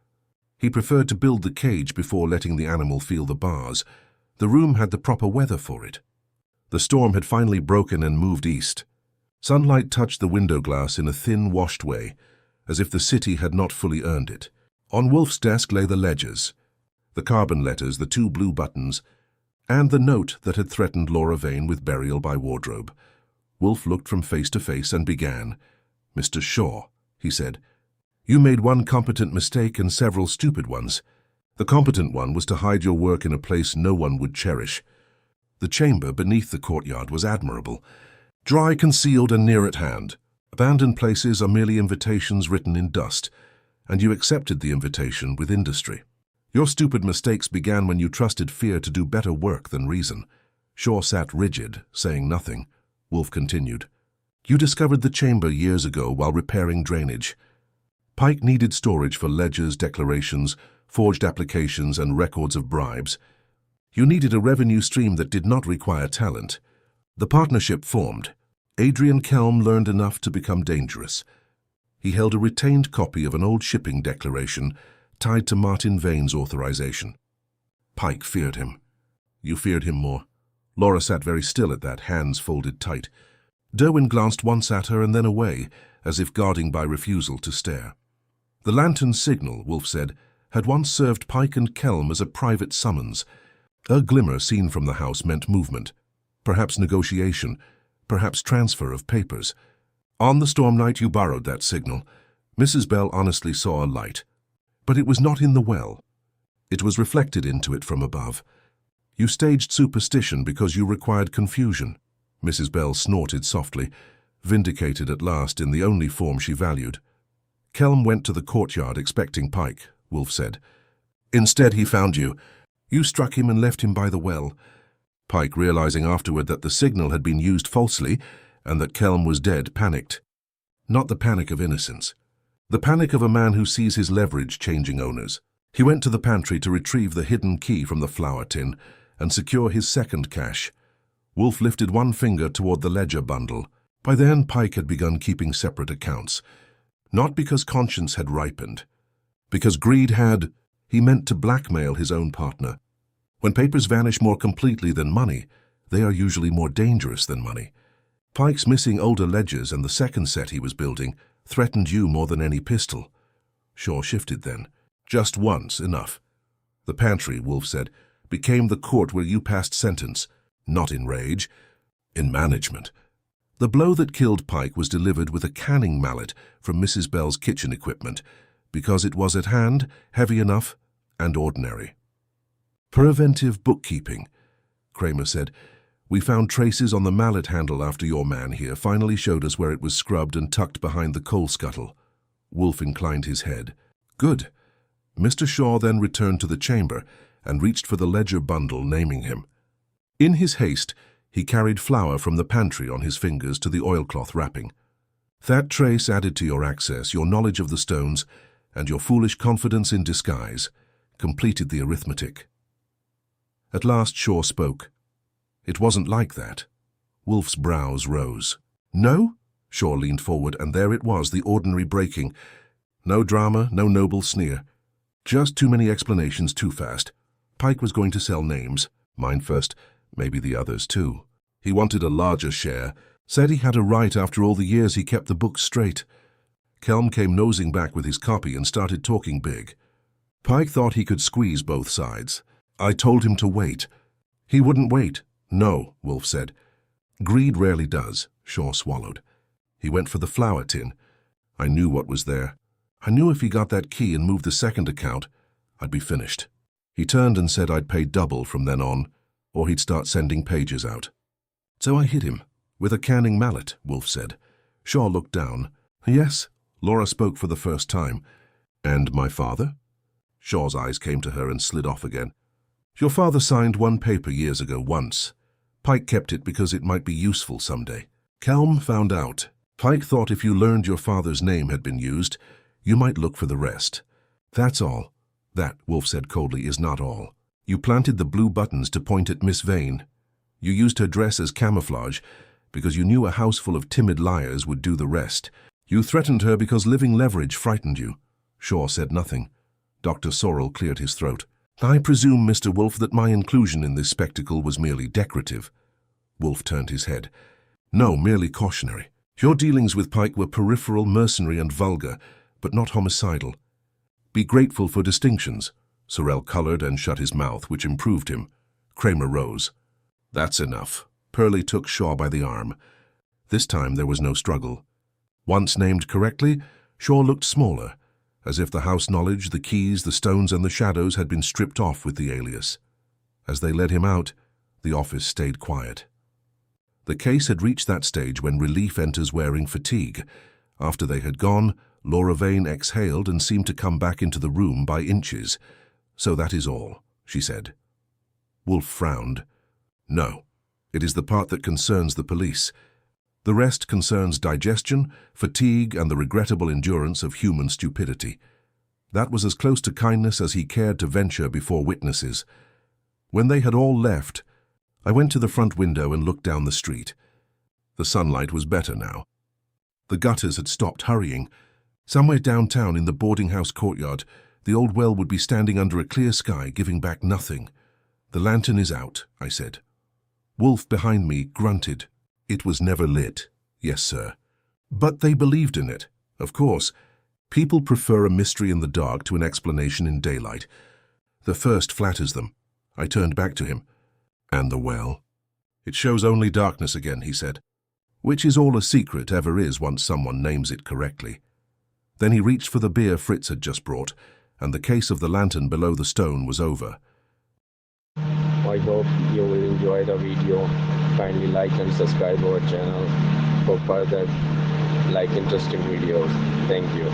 He preferred to build the cage before letting the animal feel the bars. The room had the proper weather for it. The storm had finally broken and moved east. Sunlight touched the window glass in a thin, washed way, as if the city had not fully earned it. On Wolf's desk lay the ledgers, the carbon letters, the 2 blue buttons, and the note that had threatened Laura Vane with burial by wardrobe. Wolf looked from face to face and began. "Mr. Shaw," he said, "you made one competent mistake and several stupid ones. The competent one was to hide your work in a place no one would cherish. The chamber beneath the courtyard was admirable, dry, concealed, and near at hand. Abandoned places are merely invitations written in dust, and you accepted the invitation with industry. Your stupid mistakes began when you trusted fear to do better work than reason." Shaw sat rigid, saying nothing. Wolf continued. "You discovered the chamber years ago while repairing drainage. Pike needed storage for ledgers, declarations, forged applications, and records of bribes. You needed a revenue stream that did not require talent. The partnership formed. Adrian Kelm learned enough to become dangerous. He held a retained copy of an old shipping declaration tied to Martin Vane's authorization. Pike feared him. You feared him more." Laura sat very still at that, hands folded tight. Derwin glanced once at her and then away, as if guarding by refusal to stare. The lantern signal, Wolf said, had once served Pike and Kelm as a private summons. A glimmer seen from the house meant movement, perhaps negotiation, perhaps transfer of papers. On the storm night you borrowed that signal. Mrs. Bell honestly saw a light. But it was not in the well. It was reflected into it from above. You staged superstition because you required confusion. Mrs. Bell snorted softly, vindicated at last in the only form she valued. Kelm went to the courtyard expecting Pike, Wolf said. Instead he found you. You struck him and left him by the well. Pike, realizing afterward that the signal had been used falsely and that Kelm was dead, panicked. Not the panic of innocence. The panic of a man who sees his leverage changing owners. He went to the pantry to retrieve the hidden key from the flour tin and secure his second cache. Wolf lifted one finger toward the ledger bundle. By then, Pike had begun keeping separate accounts. Not because conscience had ripened. Because greed had, he meant to blackmail his own partner. When papers vanish more completely than money, they are usually more dangerous than money. Pike's missing older ledgers and the second set he was building threatened you more than any pistol. Shaw shifted then. Just once, enough. The pantry, Wolf said, became the court where you passed sentence, not in rage, in management. The blow that killed Pike was delivered with a canning mallet from Mrs. Bell's kitchen equipment, because it was at hand, heavy enough, and ordinary. Preventive bookkeeping, Kramer said. We found traces on the mallet handle after your man here finally showed us where it was scrubbed and tucked behind the coal scuttle. Wolf inclined his head. Good. Mr. Shaw then returned to the chamber and reached for the ledger bundle, naming him. In his haste, he carried flour from the pantry on his fingers to the oilcloth wrapping. That trace added to your access, your knowledge of the stones, and your foolish confidence in disguise completed the arithmetic. At last Shaw spoke. It wasn't like that. Wolf's brows rose. No? Shaw leaned forward, and there it was, the ordinary breaking. No drama, no noble sneer. Just too many explanations too fast. Pike was going to sell names. Mine first, maybe the others too. He wanted a larger share. Said he had a right after all the years he kept the books straight. Kelm came nosing back with his copy and started talking big. Pike thought he could squeeze both sides. I told him to wait. He wouldn't wait. No, Wolf said. Greed rarely does, Shaw swallowed. He went for the flour tin. I knew what was there. I knew if he got that key and moved the second account, I'd be finished. He turned and said I'd pay double from then on, or he'd start sending pages out. So I hit him. With a canning mallet, Wolf said. Shaw looked down. Yes, Laura spoke for the first time. And my father? Shaw's eyes came to her and slid off again. Your father signed one paper years ago once. Pike kept it because it might be useful someday. Kelm found out. Pike thought if you learned your father's name had been used, you might look for the rest. That's all. That, Wolf said coldly, is not all. You planted the blue buttons to point at Miss Vane. You used her dress as camouflage because you knew a house full of timid liars would do the rest. You threatened her because living leverage frightened you. Shaw said nothing. Dr. Sorrel cleared his throat. I presume, Mr. Wolf, that my inclusion in this spectacle was merely decorative. Wolf turned his head. No, merely cautionary. Your dealings with Pike were peripheral, mercenary, and vulgar, but not homicidal. Be grateful for distinctions. Sorrel colored and shut his mouth, which improved him. Kramer rose. That's enough. Pearlie took Shaw by the arm. This time there was no struggle. Once named correctly, Shaw looked smaller, as if the house knowledge, the keys, the stones, and the shadows had been stripped off with the alias. As they led him out, the office stayed quiet. The case had reached that stage when relief enters wearing fatigue. After they had gone, Laura Vane exhaled and seemed to come back into the room by inches. So that is all, she said. Wolf frowned. No, it is the part that concerns the police. The rest concerns digestion, fatigue, and the regrettable endurance of human stupidity. That was as close to kindness as he cared to venture before witnesses. When they had all left, I went to the front window and looked down the street. The sunlight was better now. The gutters had stopped hurrying. Somewhere downtown in the boarding house courtyard, the old well would be standing under a clear sky, giving back nothing. The lantern is out, I said. Wolf behind me grunted. It was never lit. Yes, sir. But they believed in it. Of course. People prefer a mystery in the dark to an explanation in daylight. The first flatters them. I turned back to him. And the well? It shows only darkness again, he said. Which is all a secret ever is once someone names it correctly. Then he reached for the beer Fritz had just brought, and the case of the lantern below the stone was over. I hope you will enjoy the video. Kindly like and subscribe our channel for further interesting videos. Thank you.